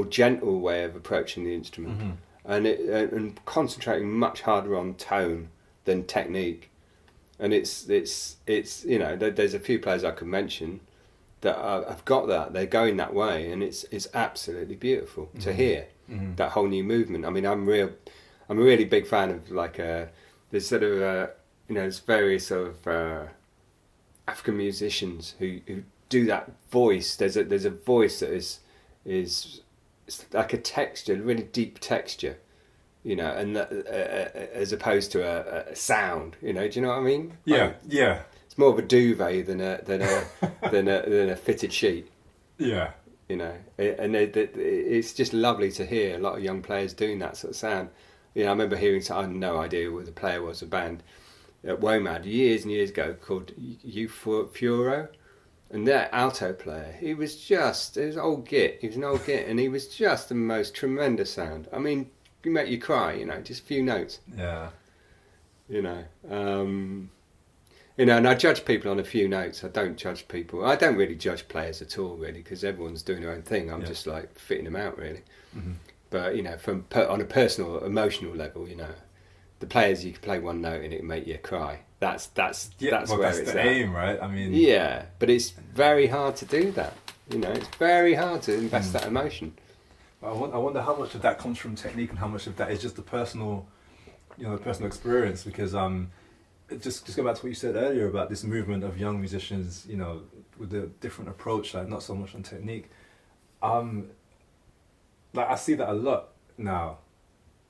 gentle way of approaching the instrument. Mm-hmm. And concentrating much harder on tone than technique, and it's you know, there's a few players I could mention that have got that, they're going that way, and it's absolutely beautiful to hear that whole new movement. I mean, I'm a really big fan of like the there's sort of there's various sort of African musicians who do that voice. There's a voice that is it's like a texture, really deep texture, and as opposed to a sound. Do you know what I mean? Yeah, yeah. It's more of a duvet than a fitted sheet. Yeah. And it's just lovely to hear a lot of young players doing that sort of sound. I remember hearing, I had no idea what the player was, a band at WOMAD years and years ago called Furo, and their alto player, he was an old git, and he was just the most tremendous sound. I mean, he make you cry, just a few notes. Yeah. And I judge people on a few notes. I don't judge people. I don't really judge players at all, really, because everyone's doing their own thing. I'm just like fitting them out, really. Mm-hmm. But on a personal, emotional level, the players, you can play one note and it can make you cry. That's where it's the at. aim, right? I mean, yeah, but it's very hard to do that. It's very hard to invest that emotion. I wonder how much of that comes from technique and how much of that is just the personal, personal experience. Because just go back to what you said earlier about this movement of young musicians, with a different approach, like not so much on technique. Like I see that a lot now.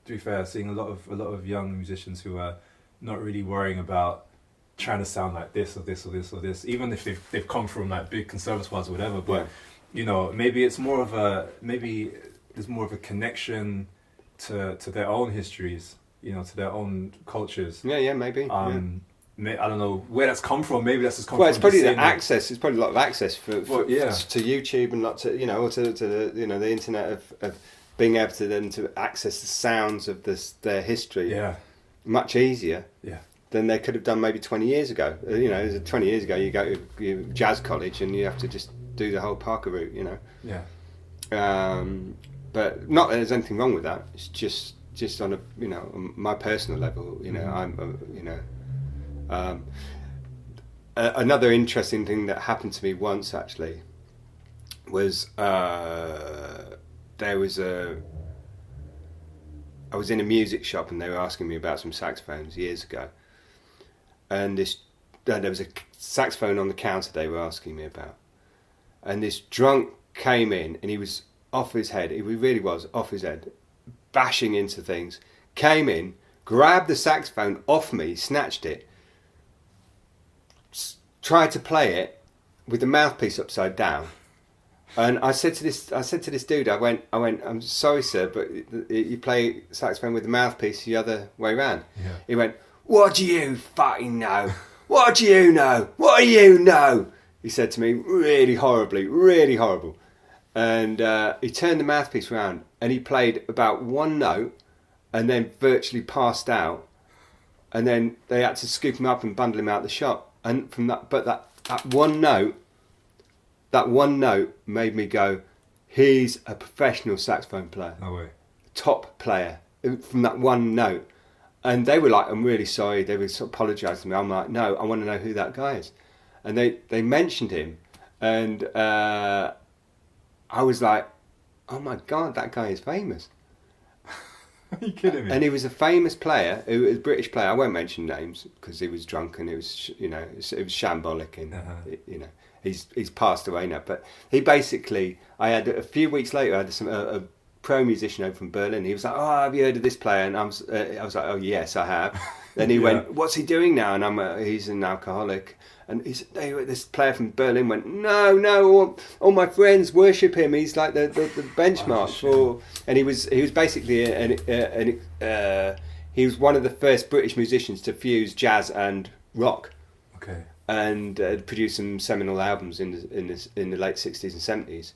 To be fair, seeing a lot of young musicians who are not really worrying about trying to sound like this or this or this or this, even if they've come from like big conservatoires or whatever. But maybe there's more of a connection to their own histories, to their own cultures. Yeah, maybe. I don't know where that's come from. Maybe that's just come from. Well, it's probably the access. It's probably a lot of access to YouTube and not to or to the the internet of being able to access the sounds of their history. Yeah. Much easier. Yeah. Than they could have done maybe 20 years ago. 20 years ago, you go to jazz college and you have to just do the whole Parker route. Yeah. But not that there's anything wrong with that. It's just on a on my personal level. Another interesting thing that happened to me once actually was I was in a music shop and they were asking me about some saxophones years ago, and there was a saxophone on the counter they were asking me about, and this drunk came in and he was off his head. He really was off his head, bashing into things. Came in, grabbed the saxophone off me, snatched it, tried to play it with the mouthpiece upside down. And I said to this dude, I went, I'm sorry, sir, but you play saxophone with the mouthpiece the other way round. Yeah. He went, what do you fucking know? What do you know? What do you know? He said to me, really horribly, really horrible. And he turned the mouthpiece round and he played about one note and then virtually passed out. And then they had to scoop him up and bundle him out the shop. And from that, but that one note made me go, he's a professional saxophone player. No way. Top player from that one note. And they were like, I'm really sorry. They were sort of apologising to me. I'm like, no, I want to know who that guy is. And they mentioned him. And I was like, oh my God, that guy is famous. Are you kidding me? And he was a famous player, who was a British player. I won't mention names because he was drunk and it was, it was shambolic and, he's passed away now. But he basically, I had a few weeks later, I had a pro musician over from Berlin. He was like, oh, have you heard of this player? And I was like, oh yes, I have. Then he went, what's he doing now? And he's an alcoholic. And this player from Berlin went, no, all my friends worship him. He's like the benchmark for. And he was basically he was one of the first British musicians to fuse jazz and rock. Okay. And produced some seminal albums in the late 60s and 70s.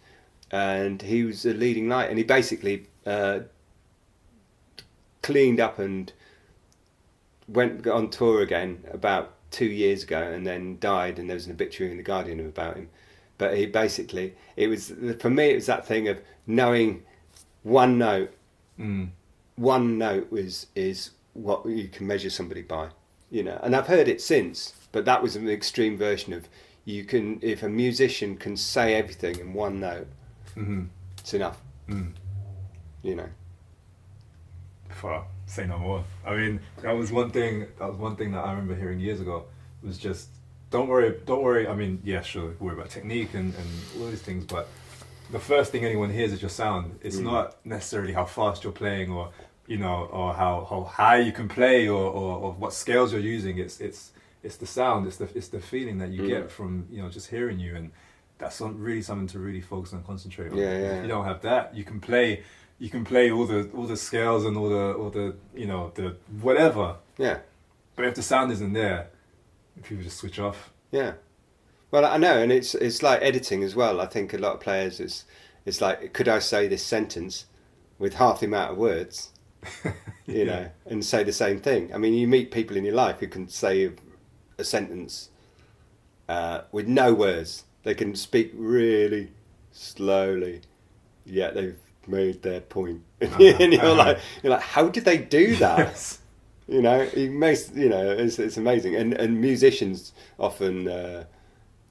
And he was a leading light. And he basically cleaned up and went on tour again about 2 years ago, and then died, and there was an obituary in the Guardian about him. But he basically, for me it was that thing of knowing one note. One note is what you can measure somebody by, and I've heard it since, but that was an extreme version of if a musician can say everything in one note, it's enough. Say no more. I mean, that was one thing. That was one thing that I remember hearing years ago. Was just don't worry. I mean, yeah, sure, worry about technique and all these things, but the first thing anyone hears is your sound. It's not necessarily how fast you're playing, or or how high you can play, or what scales you're using. It's the sound. It's the feeling that you get from just hearing you, and that's really something to really focus on and concentrate on. Yeah. If you don't have that, you can play all the scales and all the the whatever. Yeah. But if the sound isn't there, people just switch off. Yeah. Well, I know, and it's like editing as well. I think a lot of players, it's like, could I say this sentence with half the amount of words, you know, and say the same thing? I mean, you meet people in your life who can say a sentence with no words. They can speak really slowly, yet they've made their point. And you're like, how did they do that? Yes. It's amazing. And musicians often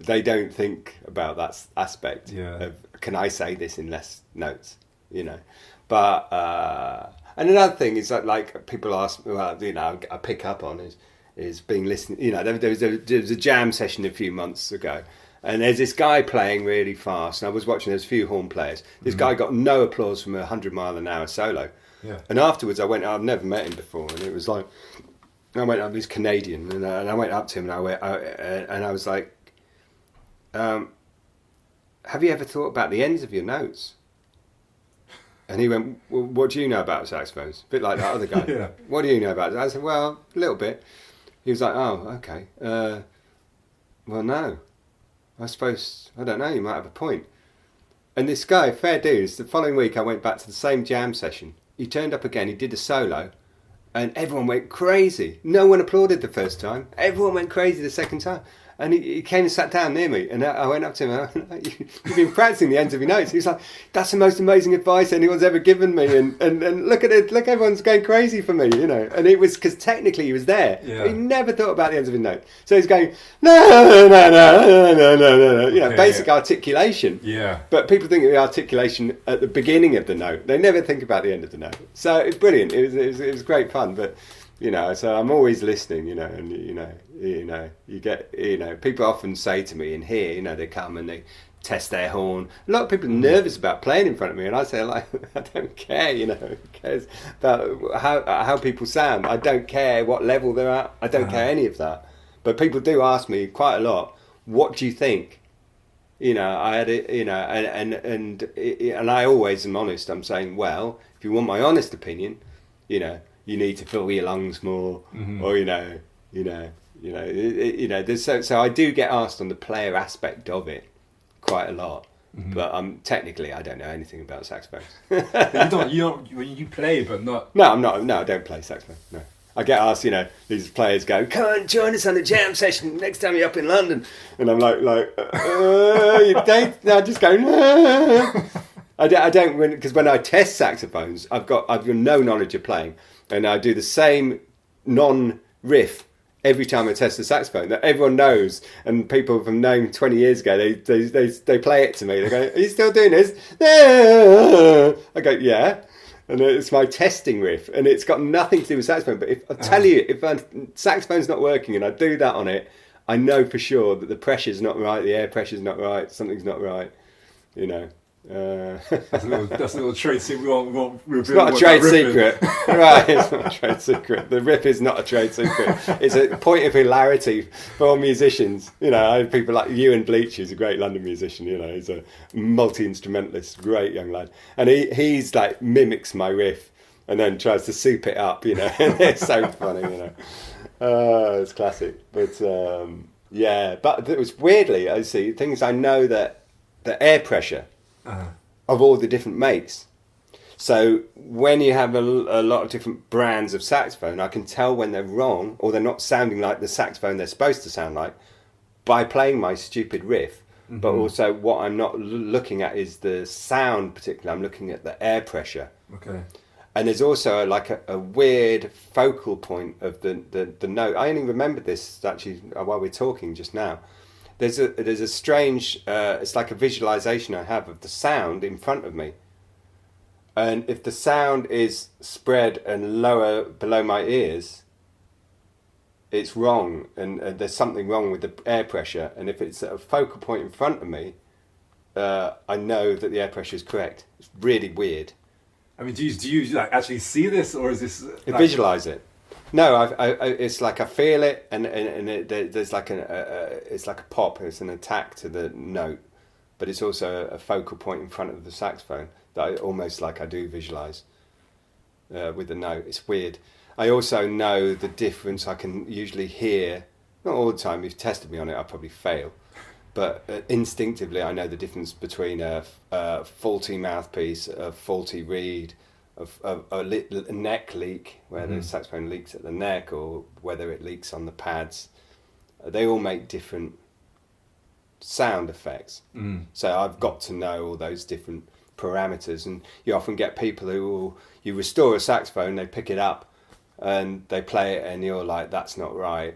they don't think about that aspect of, can I say this in less notes? But and another thing is that, like, people ask, I pick up on is being listened. There was a jam session a few months ago, and there's this guy playing really fast, and I was watching. There's a few horn players. This guy got no applause from a 100-mile-an-hour solo. Yeah. And afterwards, I've never met him before, and it was like, I went up, he's Canadian, and I went up to him, and I was like, have you ever thought about the ends of your notes? And he went, well, what do you know about saxophones? A bit like that other guy. Yeah. What do you know about it? I said, well, a little bit. He was like, oh, okay. Well, no. I suppose, I don't know, you might have a point. And this guy, fair dues, the following week I went back to the same jam session. He turned up again, he did a solo, and everyone went crazy. No one applauded the first time. Everyone went crazy the second time. And he came and sat down near me, and I went up to him, and I went, like, you've been practicing the ends of your notes. He was like, that's the most amazing advice anyone's ever given me, and look at it, look, everyone's going crazy for me, And it was because technically he was there. Yeah. He never thought about the ends of his note. So he's going, no, basic articulation. Yeah. But people think of the articulation at the beginning of the note. They never think about the end of the note. So it's brilliant. It was great fun, but... so I'm always listening, and you get, people often say to me in here, they come and they test their horn. A lot of people are nervous about playing in front of me, and I say, like, I don't care, who cares about how people sound? I don't care what level they're at. I don't care any of that. But people do ask me quite a lot, what do you think? I had it, and I always am honest. I'm saying, well, if you want my honest opinion, you need to fill your lungs more, or so I do get asked on the player aspect of it quite a lot, but technically I don't know anything about saxophones. you don't you play, but not. No, I'm not. No, I don't play saxophone. No, I get asked. These players go, "Come on, join us on a jam session next time you're up in London," and I'm like, you don't. No, I just go. No. I don't, because when I test saxophones, I've got no knowledge of playing. And I do the same non-riff every time I test the saxophone that everyone knows. And people from knowing 20 years ago, they play it to me. They go, "Are you still doing this?" I go, "Yeah." And it's my testing riff, and it's got nothing to do with saxophone. But if I tell you, if a saxophone's not working and I do that on it, I know for sure that the pressure's not right, the air pressure's not right, something's not right. That's a little trade secret. We won't it's not a trade secret. Right, it's not a trade secret. The riff is not a trade secret. It's a point of hilarity for all musicians. People like Ewan Bleach, who's a great London musician. He's a multi-instrumentalist, great young lad, and he's like mimics my riff and then tries to soup it up. And it's so funny. It's classic. But but it was weirdly, I see things I know that the air pressure of all the different makes. So when you have a lot of different brands of saxophone, I can tell when they're wrong or they're not sounding like the saxophone they're supposed to sound like by playing my stupid riff. But also what I'm not looking at is the sound particularly. I'm looking at the air pressure. Okay. And there's also a weird focal point of the note. I only remembered this actually while we're talking just now. There's a strange, it's like a visualization I have of the sound in front of me. And if the sound is spread and lower below my ears, it's wrong, and there's something wrong with the air pressure. And if it's at a focal point in front of me, I know that the air pressure is correct. It's really weird. I mean, do you like actually see this, or is this? Like... Visualize it. No, it's like I feel it, and there's like it's like a pop. It's an attack to the note, but it's also a focal point in front of the saxophone that I almost like I do visualize with the note. It's weird. I also know the difference. I can usually hear, not all the time. If you've tested me on it, I'll probably fail. But instinctively, I know the difference between a faulty mouthpiece, a faulty reed, a neck leak, where the saxophone leaks at the neck, or whether it leaks on the pads. They all make different sound effects. So I've got to know all those different parameters. And you often get people you restore a saxophone, they pick it up, and they play it, and you're like, that's not right.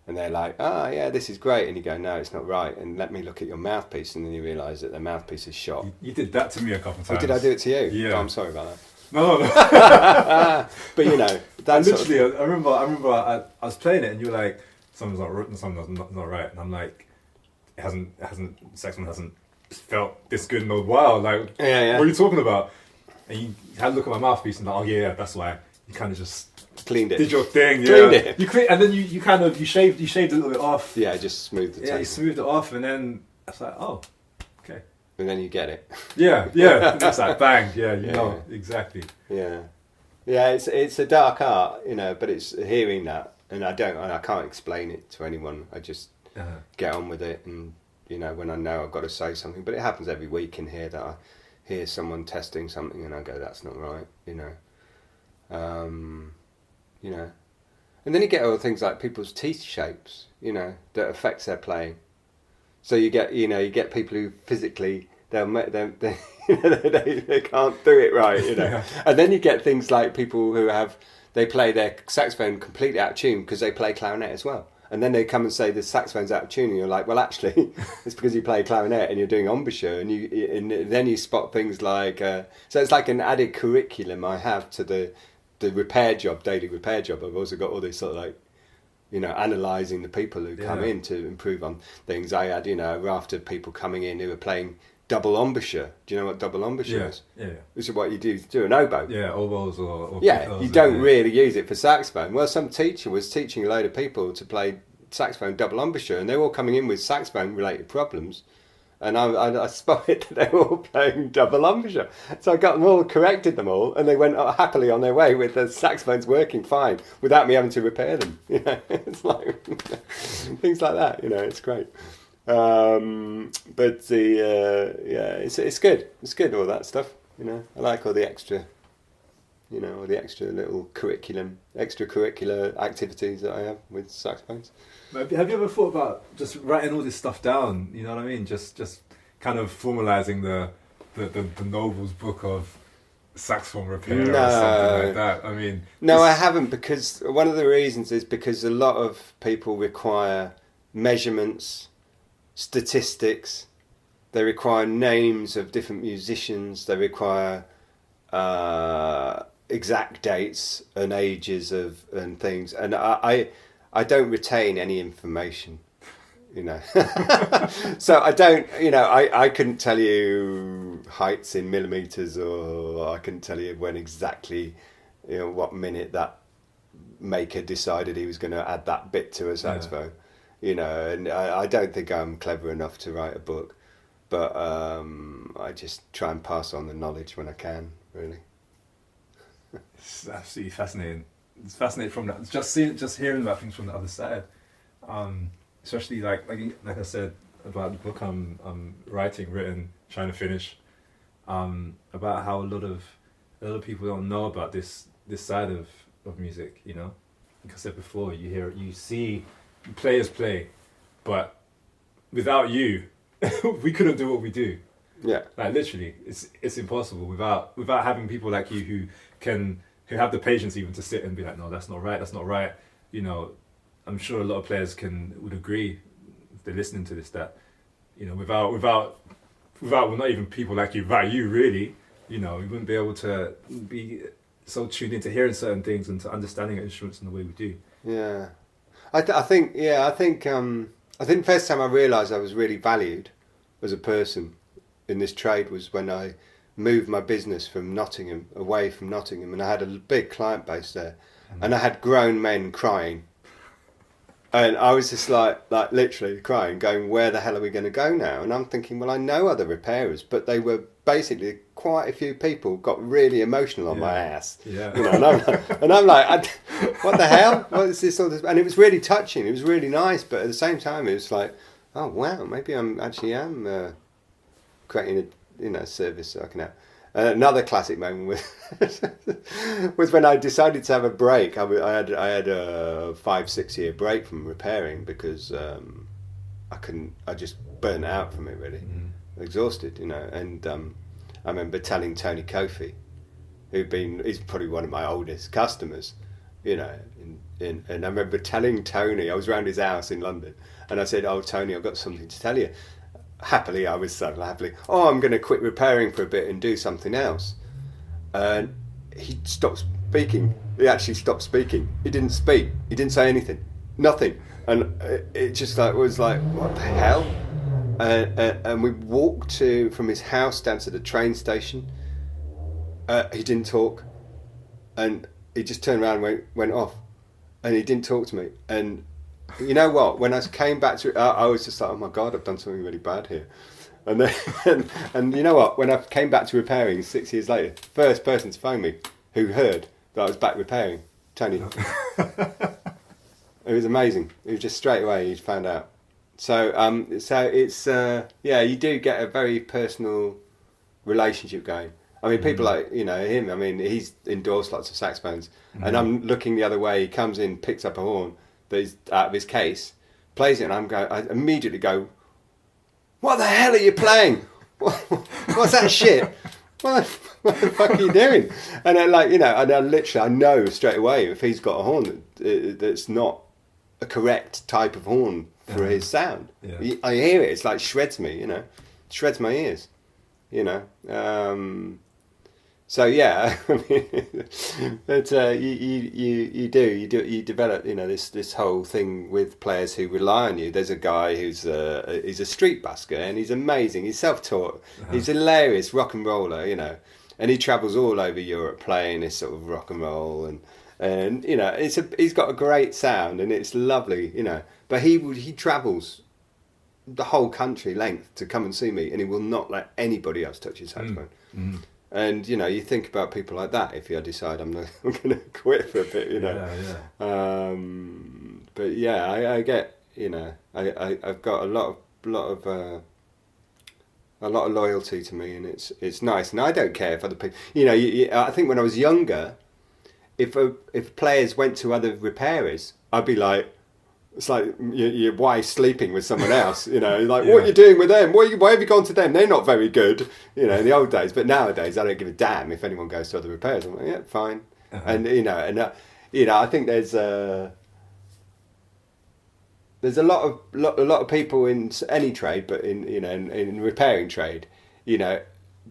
And they're like, yeah, this is great. And you go, no, it's not right. And let me look at your mouthpiece. And then you realise that the mouthpiece is shot. You did that to me a couple of times. Oh, did I do it to you? Yeah. Oh, I'm sorry about that. No. But you know, that's literally. I remember. I was playing it, and you were like, "Something's not written. Something's not right." And I'm like, saxophone hasn't felt this good in a while. Like, yeah. What are you talking about? And you had a look at my mouthpiece, and like, oh yeah, that's why. You kind of just cleaned it. Did your thing. Cleaned it. You and then you kind of shaved a little bit off. Yeah, just smoothed the. Yeah, you smoothed it off, and then it's like, oh, okay. And then you get it. Yeah. It's like bang. Yeah, you know exactly. Yeah, it's a dark art, you know, but it's hearing that, and I can't explain it to anyone. I just get on with it, and you know, when I know I've got to say something, but it happens every week in here that I hear someone testing something, and I go, that's not right, you know. You know, and then you get other things like people's teeth shapes, you know, that affects their playing. So you get people who physically they can't do it right, you know. Yeah. And then you get things like people who they play their saxophone completely out of tune because they play clarinet as well. And then they come and say the saxophone's out of tune, and you're like, well, actually, it's because you play clarinet and you're doing embouchure, and then you spot things like so it's like an added curriculum I have to the daily repair job. I've also got all this sort of like, you know, analysing the people who come in to improve on things. I had, you know, a raft of people coming in who were playing double embouchure. Do you know what double embouchure is? Yeah. This is what you do an oboe. Yeah, oboes or yeah, you don't really use it for saxophone. Well, some teacher was teaching a load of people to play saxophone double embouchure, and they were all coming in with saxophone related problems. And I spotted that they were all playing double embouchure. So I got them all, corrected them all, and they went happily on their way with the saxophones working fine without me having to repair them. You know, it's like things like that. You know, it's great. But it's good. It's good, all that stuff. You know, I like all the extra. You know, all the extra little extracurricular activities that I have with saxophones. Have you ever thought about just writing all this stuff down? You know what I mean? Just kind of formalizing the Noble's book of saxophone repair or something like that. I mean, no, I haven't, because one of the reasons is because a lot of people require measurements, statistics. They require names of different musicians. They require exact dates and ages and things, and I don't retain any information, you know. So I don't, you know, I couldn't tell you heights in millimeters, or I couldn't tell you when exactly, you know, what minute that maker decided he was going to add that bit to a saxophone, you know. And I don't think I'm clever enough to write a book, but I just try and pass on the knowledge when I can, really. It's absolutely fascinating. It's fascinating from that. Just hearing about things from the other side, especially like I said about the book I'm written, trying to finish, about how a lot of people don't know about this side of music. You know, like I said before, you see players play, but without you, we couldn't do what we do. Yeah, like literally, it's impossible without having people like you who have the patience even to sit and be like, no, that's not right. You know, I'm sure a lot of players would agree if they're listening to this, that, you know, without well, not even people like you, without you really, You know, we wouldn't be able to be so tuned into hearing certain things and to understanding instruments in the way we do. Yeah, I think the first time I realised I was really valued as a person in this trade was when I moved my business from Nottingham, away from Nottingham, and I had a big client base there, and I had grown men crying, and I was just like literally crying, going, where the hell are we going to go now? And I'm thinking, well, I know other repairers, but they were basically quite a few people got really emotional on my ass. Yeah. You know, and I'm like, what the hell? What is this all this? And it was really touching. It was really nice, but at the same time, it was like, oh wow, maybe I'm creating a service so I can have. Another classic moment was when I decided to have a break. I had a 5-6 year break from repairing because I just burnt out from it really, exhausted, you know. And I remember telling Tony Kofi, he's probably one of my oldest customers, you know, and I remember telling Tony, I was around his house in London, and I said, oh Tony, I've got something to tell you. Happily, I'm going to quit repairing for a bit and do something else. And he stopped speaking. He actually stopped speaking. He didn't speak. He didn't say anything. Nothing. And it just was like, what the hell? And we walked from his house down to the train station. He didn't talk. And he just turned around and went off. And he didn't talk to me. And you know what? When I came back to it, I was just like, oh my God, I've done something really bad here. And then, and you know what? When I came back to repairing 6 years later, first person to phone me who heard that I was back repairing, Tony. It was amazing. It was just straight away he found out. So it's you do get a very personal relationship going. I mean, people like, you know, him. I mean, he's endorsed lots of saxophones, and I'm looking the other way. He comes in, picks up a horn that is out of his case, plays it, and I immediately go, what the hell are you playing? What's that shit? What the fuck are you doing? And then, like, you know, and I know straight away if he's got a horn that's not a correct type of horn for his sound. Yeah. I hear it, it's like shreds me, you know, shreds my ears, you know. So yeah, I mean, but you develop, you know, this whole thing with players who rely on you. There's a guy he's a street busker, and he's amazing. He's self-taught. He's hilarious rock and roller, you know, and he travels all over Europe playing this sort of rock and roll, and you know, he's got a great sound and it's lovely, you know. But he travels the whole country length to come and see me, and he will not let anybody else touch his saxophone. And you know, you think about people like that. If you decide I'm going to quit for a bit, you know. But yeah, I get, you know, I've got a lot of loyalty to me, and it's nice. And I don't care if other people, you know. I think when I was younger, if players went to other repairers, I'd be like, it's like your wife sleeping with someone else, you know, like, what are you doing with them? Why have you gone to them? They're not very good, you know, in the old days. But nowadays, I don't give a damn if anyone goes to other repairs. I'm like, yeah, fine. And, you know, I think there's a lot of people in any trade, but in repairing trade, you know,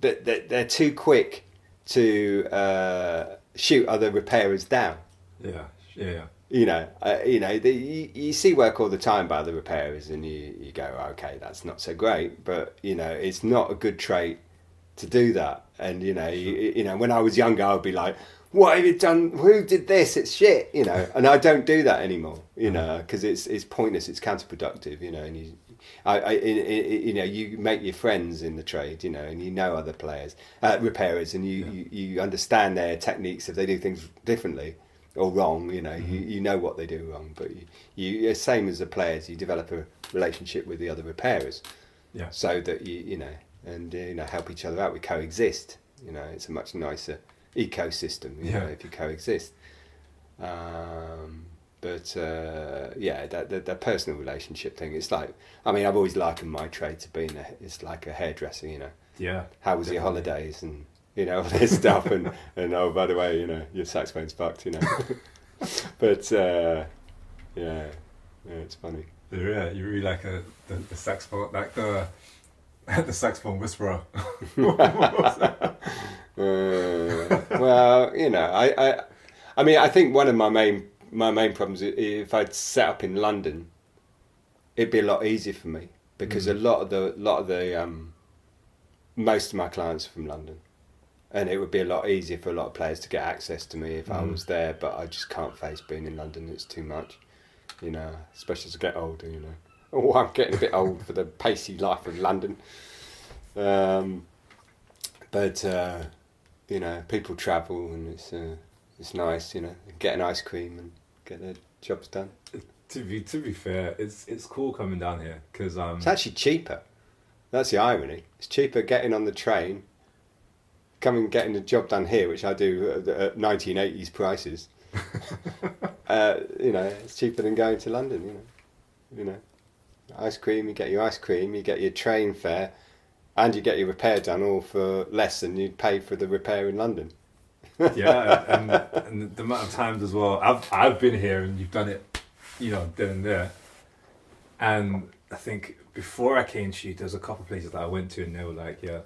that they're too quick to shoot other repairers down. Yeah. You know, you see work all the time by other repairers, and you go, okay, that's not so great, but you know, it's not a good trait to do that. And you know, when I was younger, I'd be like, what have you done? Who did this? It's shit, you know. And I don't do that anymore, you know, because it's pointless, it's counterproductive, you know. And you know, you make your friends in the trade, you know, and you know other players, repairers, and you understand their techniques if they do things differently or wrong, you know. You know what they do wrong, but you same as the players, you develop a relationship with the other repairers, so that you know, and you know, help each other out. We coexist, you know. It's a much nicer ecosystem, you know, if you coexist. But that personal relationship thing, it's like, I mean, I've always likened my trade to being it's like a hairdresser, you know. Yeah. How was your holidays, and you know, all this stuff, and oh, by the way, you know, your saxophone's fucked, you know. But it's funny. Yeah, you really like the saxophone, like the saxophone whisperer. Well, you know, I mean, I think one of my main problems, if I'd set up in London, it'd be a lot easier for me because a lot of the most of my clients are from London, and it would be a lot easier for a lot of players to get access to me if I was there. But I just can't face being in London; it's too much, you know. Especially as I get older, you know. Oh, I'm getting a bit old for the pacey life of London. But you know, people travel, and it's nice, you know, get an ice cream and get their jobs done. To be fair, it's cool coming down here because it's actually cheaper. That's the irony. It's cheaper getting on the train, coming getting the job done here, which I do at 1980s prices. You know, it's cheaper than going to London. You know, ice cream. You get your ice cream. You get your train fare, and you get your repair done all for less than you'd pay for the repair in London. Yeah, and the amount of times as well. I've been here and you've done it, you know, then and there. And I think before I came to you, there's a couple of places that I went to and they were like, yeah,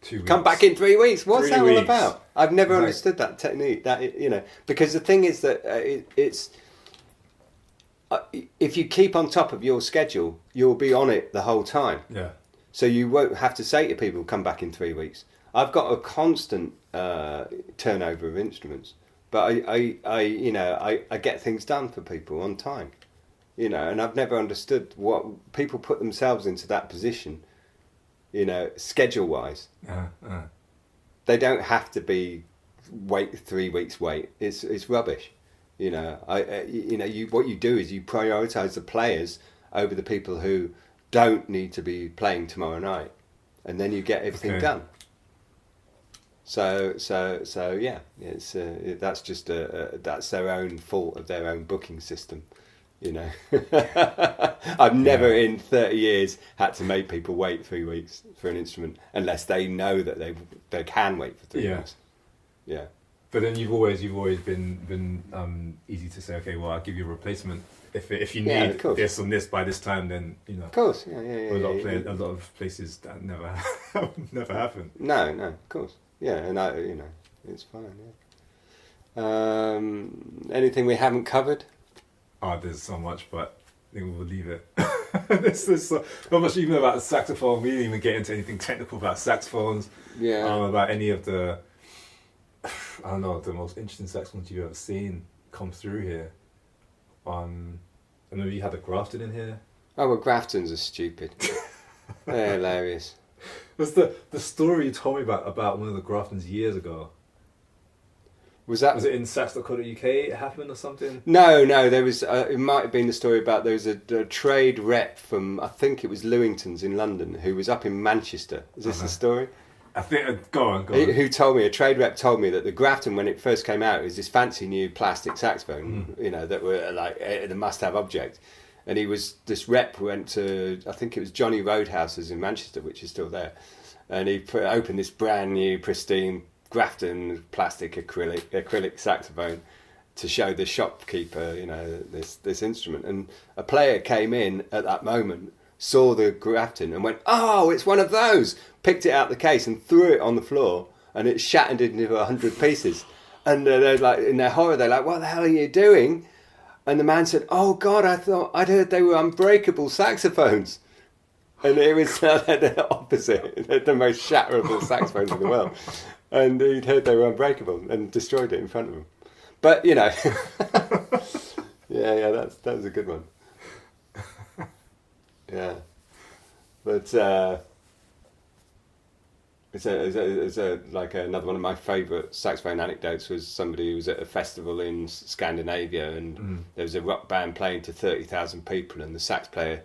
2 weeks. Come back in 3 weeks. What's 3 that all weeks. about? I've never understood that technique. That, you know, because the thing is that it's if you keep on top of your schedule, you'll be on it the whole time. Yeah. So you won't have to say to people, come back in 3 weeks. I've got a constant turnover of instruments, but I get things done for people on time, you know, and I've never understood what people put themselves into that position, you know, schedule wise. They don't have to be 3 weeks wait. It's rubbish, you know. What you do is you prioritise the players over the people who don't need to be playing tomorrow night, and then you get everything done. So yeah, it's that's just that's their own fault of their own booking system, you know. I've never in 30 years had to make people wait 3 weeks for an instrument unless they know that they can wait for 3 weeks. Yeah. But then you've always been easy to say, okay, well, I'll give you a replacement if you need this and this by this time, then, you know. Of course, yeah. A lot of places that never happen. No, of course. Yeah, and it's fine. Yeah. Anything we haven't covered? Oh, there's so much, but I think we'll leave it. There's so much even about the saxophone. We didn't even get into anything technical about saxophones. Yeah. About any of the, I don't know, the most interesting saxophones you've ever seen come through here. I know you had the Grafton in here. Oh, well, Graftons are stupid. They're hilarious. What's the story you told me about one of the Graftons years ago? Was it in sax.co.uk it happened or something? No, there was, it might have been the story about there was a trade rep from, I think it was Lewington's in London, who was up in Manchester. Is this the story? I think, go on. Who told me, a trade rep told me that the Grafton, when it first came out, was this fancy new plastic saxophone, you know, that were like the must-have object. And this rep went to, I think it was Johnny Roadhouse's in Manchester, which is still there. And he opened this brand new, pristine Grafton plastic acrylic saxophone to show the shopkeeper, you know, this instrument. And a player came in at that moment, saw the Grafton and went, oh, it's one of those, picked it out the case and threw it on the floor, and it shattered into 100 pieces. And they're like, in their horror, they're like, what the hell are you doing? And the man said, oh God, I'd heard they were unbreakable saxophones. And it was the opposite, the most shatterable saxophones in the world. And he'd heard they were unbreakable and destroyed it in front of him. But, you know, yeah, that was a good one. Yeah. But it's like another one of my favourite saxophone anecdotes was somebody who was at a festival in Scandinavia, and there was a rock band playing to 30,000 people, and the sax player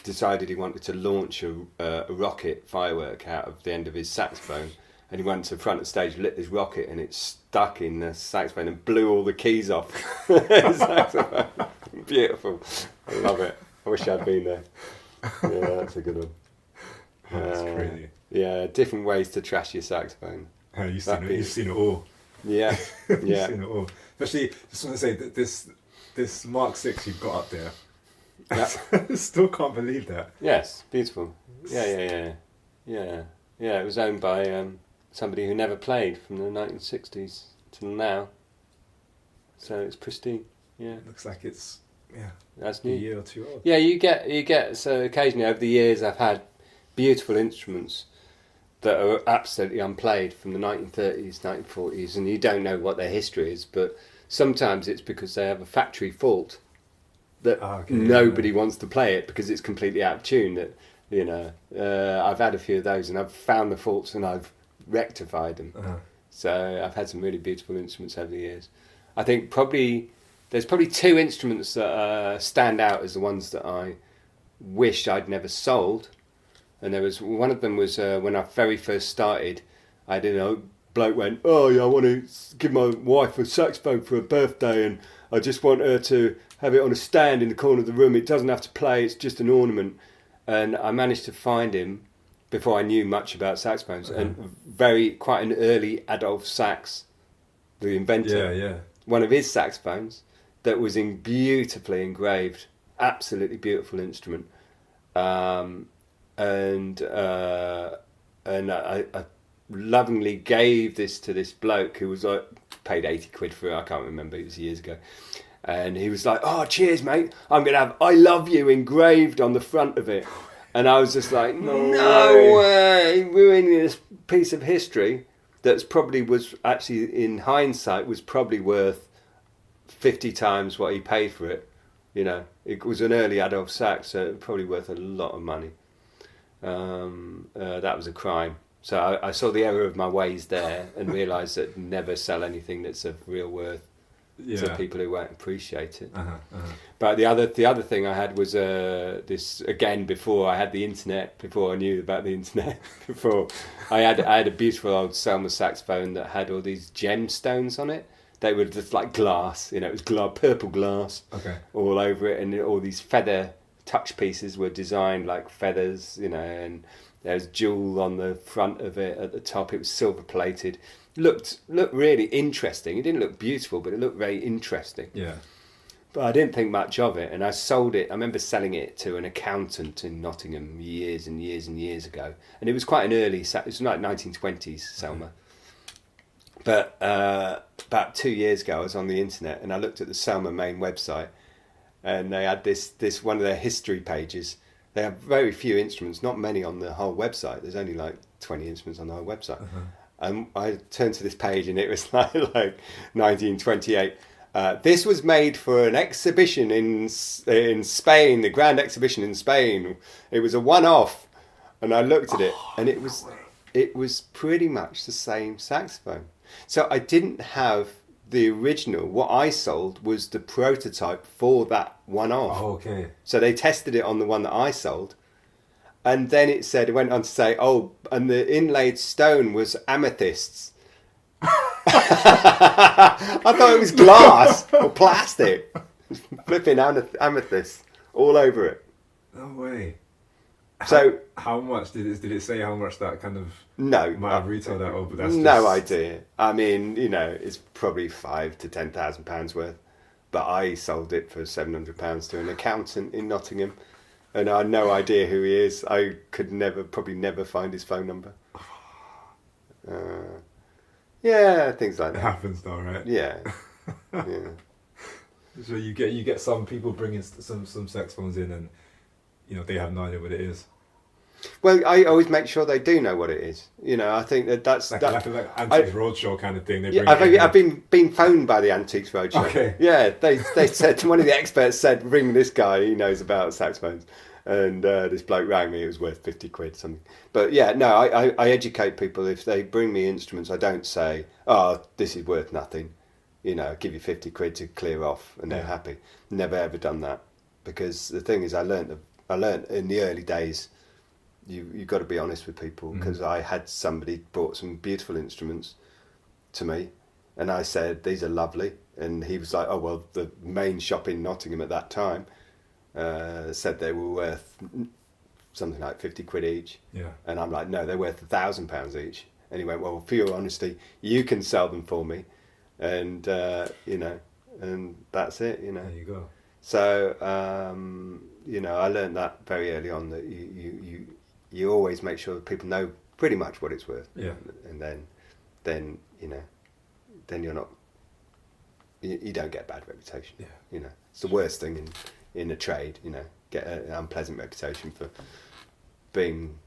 decided he wanted to launch a rocket firework out of the end of his saxophone, and he went to the front of the stage, lit his rocket, and it stuck in the saxophone and blew all the keys off the saxophone. Beautiful. I love it. I wish I'd been there. Yeah, that's a good one. That's crazy. Yeah, different ways to trash your saxophone. You've seen it all. Yeah, You've seen it all. Especially, just want to say that this Mark 6 you've got up there. I still can't believe that. Yes, beautiful. Yeah. It was owned by somebody who never played from the 1960s till now. So it's pristine. Yeah. Looks like it's That's a new. year or two old. Yeah, you get. So occasionally over the years, I've had beautiful instruments that are absolutely unplayed from the 1930s, 1940s, and you don't know what their history is. But sometimes it's because they have a factory fault that nobody wants to play it because it's completely out of tune. That I've had a few of those, and I've found the faults and I've rectified them. So I've had some really beautiful instruments over the years. I think there's probably two instruments that stand out as the ones that I wished I'd never sold. And there was one of them was when I very first started. I didn't know. Bloke went, oh yeah, I want to give my wife a saxophone for her birthday, and I just want her to have it on a stand in the corner of the room. It doesn't have to play; it's just an ornament. And I managed to find him before I knew much about saxophones, and quite an early Adolph Sax, the inventor, one of his saxophones that was beautifully engraved, absolutely beautiful instrument. And I lovingly gave this to this bloke who was paid 80 quid for it. I can't remember, it was years ago. And he was like, oh, cheers, mate. I'm going to have I love you engraved on the front of it. And I was just like, no way. Ruining this piece of history that's probably was actually, in hindsight, was probably worth 50 times what he paid for it. It was an early Adolph Sax, so it was probably worth a lot of money. That was a crime. So I saw the error of my ways there and realised that never sell anything that's of real worth to people who won't appreciate it. But the other thing I had was this, again, before I had the internet, before I knew about the internet, before I had a beautiful old Selmer saxophone that had all these gemstones on it. They were just like glass, it was purple glass all over it, and all these feather touch pieces were designed like feathers, and there was jewel on the front of it at the top. It was silver plated. Looked really interesting. It didn't look beautiful, but it looked very interesting. Yeah. But I didn't think much of it, and I sold it. I remember selling it to an accountant in Nottingham years and years and years ago, and it was quite an early. It was like 1920s Selmer. But about 2 years ago, I was on the internet and I looked at the Selmer main website, and they had this one of their history pages. They have very few instruments, not many on the whole website. There's only like 20 instruments on the whole website. And I turned to this page and it was like 1928. This was made for an exhibition in Spain, the Grand Exhibition in Spain. It was a one-off. And I looked at it and it was pretty much the same saxophone. So I didn't have the original. What I sold was the prototype for that one-off. Oh, okay. So they tested it on the one that I sold. And then it went on to say, and the inlaid stone was amethysts. I thought it was glass or plastic. Flipping amethysts all over it. No way. So how much did it say how much that kind of might have retailed that over? That's no idea. I mean, it's probably £5,000 to £10,000 worth, but I sold it for £700 to an accountant in Nottingham, and I had no idea who he is. I could probably never find his phone number. Yeah, things like that. It happens though, right? Yeah. Yeah. So you get some people bringing some saxophones in and they have no idea what it is. Well, I always make sure they do know what it is. I think that's like Antiques Roadshow kind of thing. I've been phoned by the Antiques Roadshow. Okay. Yeah, they said, one of the experts said, ring this guy, he knows about saxophones. And this bloke rang me, it was worth 50 quid something. But yeah, no, I educate people. If they bring me instruments, I don't say, this is worth nothing. Give you 50 quid to clear off and they're happy. Never ever done that. Because the thing is, I learnt in the early days, you've got to be honest with people, because I had somebody brought some beautiful instruments to me and I said, these are lovely. And he was like, the main shop in Nottingham at that time said they were worth something like 50 quid each. Yeah. And I'm like, no, they're worth £1,000 each. And he went, well, for your honesty, you can sell them for me. And, and that's it, There you go. So, I learned that very early on, that you always make sure that people know pretty much what it's worth. Yeah. And then then you're not. You don't get a bad reputation. Yeah. It's the worst thing in a trade. Get an unpleasant reputation for being,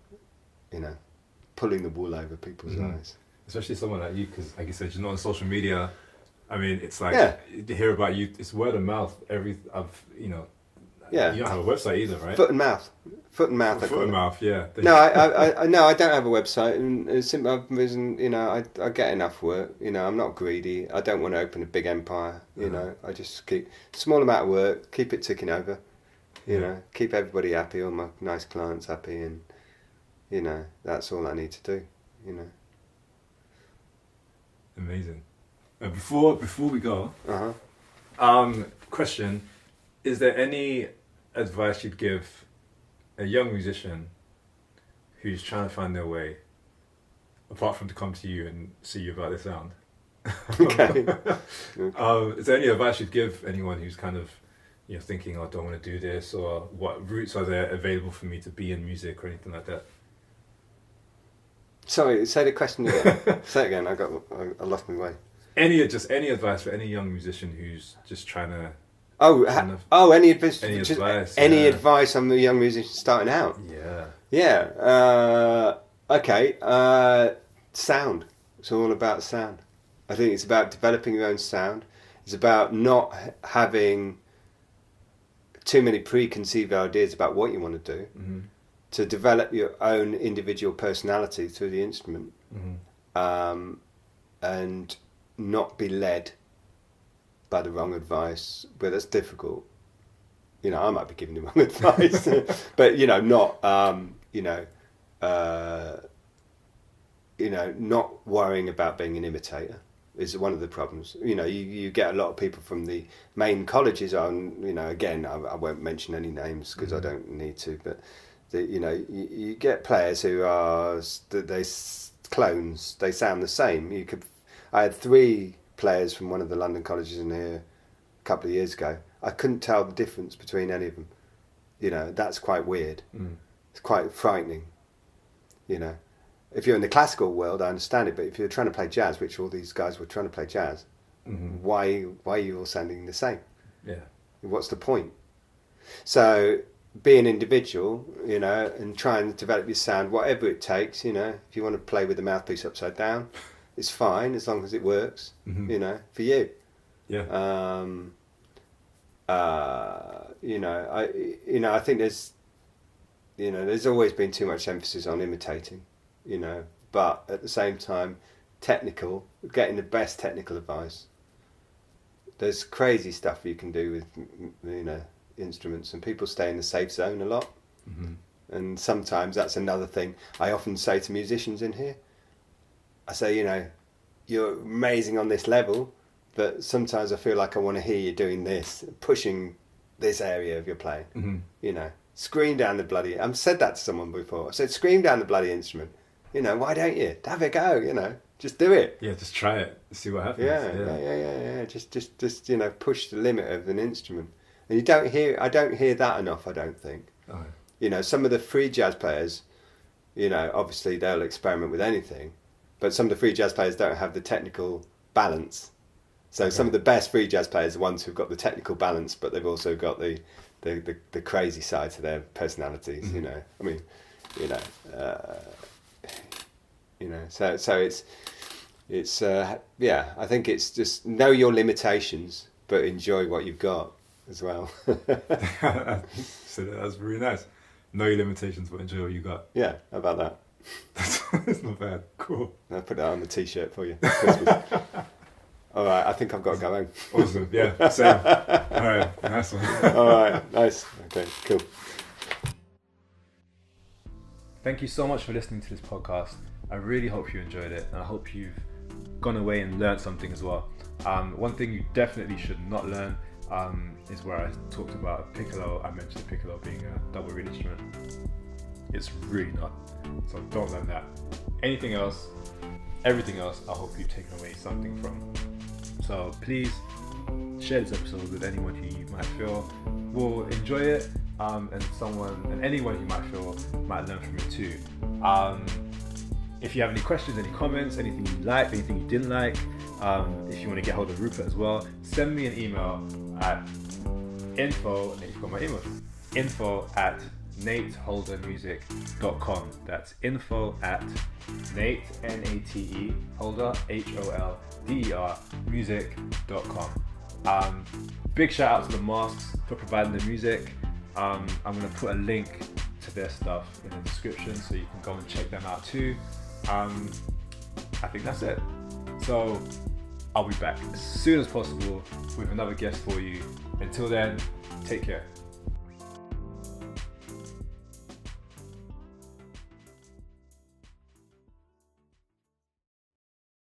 pulling the wool over people's eyes. Especially someone like you, because like you said, you're not on social media. I mean, it's like to hear about you. It's word of mouth. Yeah. You don't have a website either, right? Foot and mouth. Foot and mouth. Yeah. No, I don't have a website, and it's simple reason. I get enough work. I'm not greedy. I don't want to open a big empire. I just keep small amount of work, keep it ticking over. Keep everybody happy, all my nice clients happy, and that's all I need to do. Amazing. Before we go, question: is there any advice you'd give a young musician who's trying to find their way, apart from to come to you and see you about their sound? Okay. Is there any advice you'd give anyone who's kind of thinking, I don't want to do this, or what routes are there available for me to be in music or anything like that? Sorry, say the question again. Say it again. I lost my way. Any advice for any young musician who's just trying to? Any advice? Any yeah. advice on the young musician starting out? Yeah. Yeah. Okay. Sound. It's all about sound. I think it's about developing your own sound. It's about not having too many preconceived ideas about what you want to do. Mm-hmm. To develop your own individual personality through the instrument, and not be led by the wrong advice. But that's difficult. I might be giving the wrong advice, but not worrying about being an imitator is one of the problems. You get a lot of people from the main colleges on. Again, I won't mention any names because I don't need to, but. You get players who are clones. They sound the same. I had 3 players from one of the London colleges in here a couple of years ago. I couldn't tell the difference between any of them. That's quite weird. It's quite frightening. If you're in the classical world, I understand it. But if you're trying to play jazz, which all these guys were trying to play jazz, why are you all sounding the same? Yeah. What's the point? So. Be an individual, and try and develop your sound, whatever it takes, If you want to play with the mouthpiece upside down, it's fine as long as it works, for you. Yeah. I think there's always been too much emphasis on imitating, but at the same time, getting the best technical advice. There's crazy stuff you can do with, instruments, and people stay in the safe zone a lot, and sometimes that's another thing I often say to musicians in here. I say, you're amazing on this level, but sometimes I feel like I want to hear you doing this, pushing this area of your playing. Scream down the bloody. I've said that to someone before. I said, scream down the bloody instrument. Why don't you have a go? Just do it. Yeah, just try it, see what happens. Yeah. Just push the limit of an instrument. And I don't hear that enough, I don't think. Oh. Some of the free jazz players, obviously they'll experiment with anything, but some of the free jazz players don't have the technical balance. So some of the best free jazz players are ones who've got the technical balance, but they've also got the crazy side to their personalities, I mean, so it's I think it's just know your limitations, but enjoy what you've got as well. So that's really nice. Know your limitations, but enjoy what you got. Yeah, how about that? That's not bad. Cool. I'll put that on the t-shirt for you. All right, I think I've got to go home. Awesome. Yeah, same. All right, nice one. All right, nice. Okay, cool. Thank you so much for listening to this podcast. I really hope you enjoyed it, and I hope you've gone away and learned something as well. One thing you definitely should not learn is where I talked about a piccolo. I mentioned the piccolo being a double reed instrument. It's really not. So don't learn that. Anything else, everything else, I hope you've taken away something from. So please share this episode with anyone who you might feel will enjoy it, and anyone who might feel might learn from it too. If you have any questions, any comments, anything you liked, anything you didn't like, if you want to get hold of Rupert as well, send me an email at info, and you've got my email, info@nateholdermusic.com. That's info@Nate, N-A-T-E, Holder, H-O-L-D-E-R, music.com. Big shout out to the Masks for providing the music. I'm going to put a link to their stuff in the description so you can go and check them out too. I think that's it. So I'll be back as soon as possible with another guest for you. Until then, take care.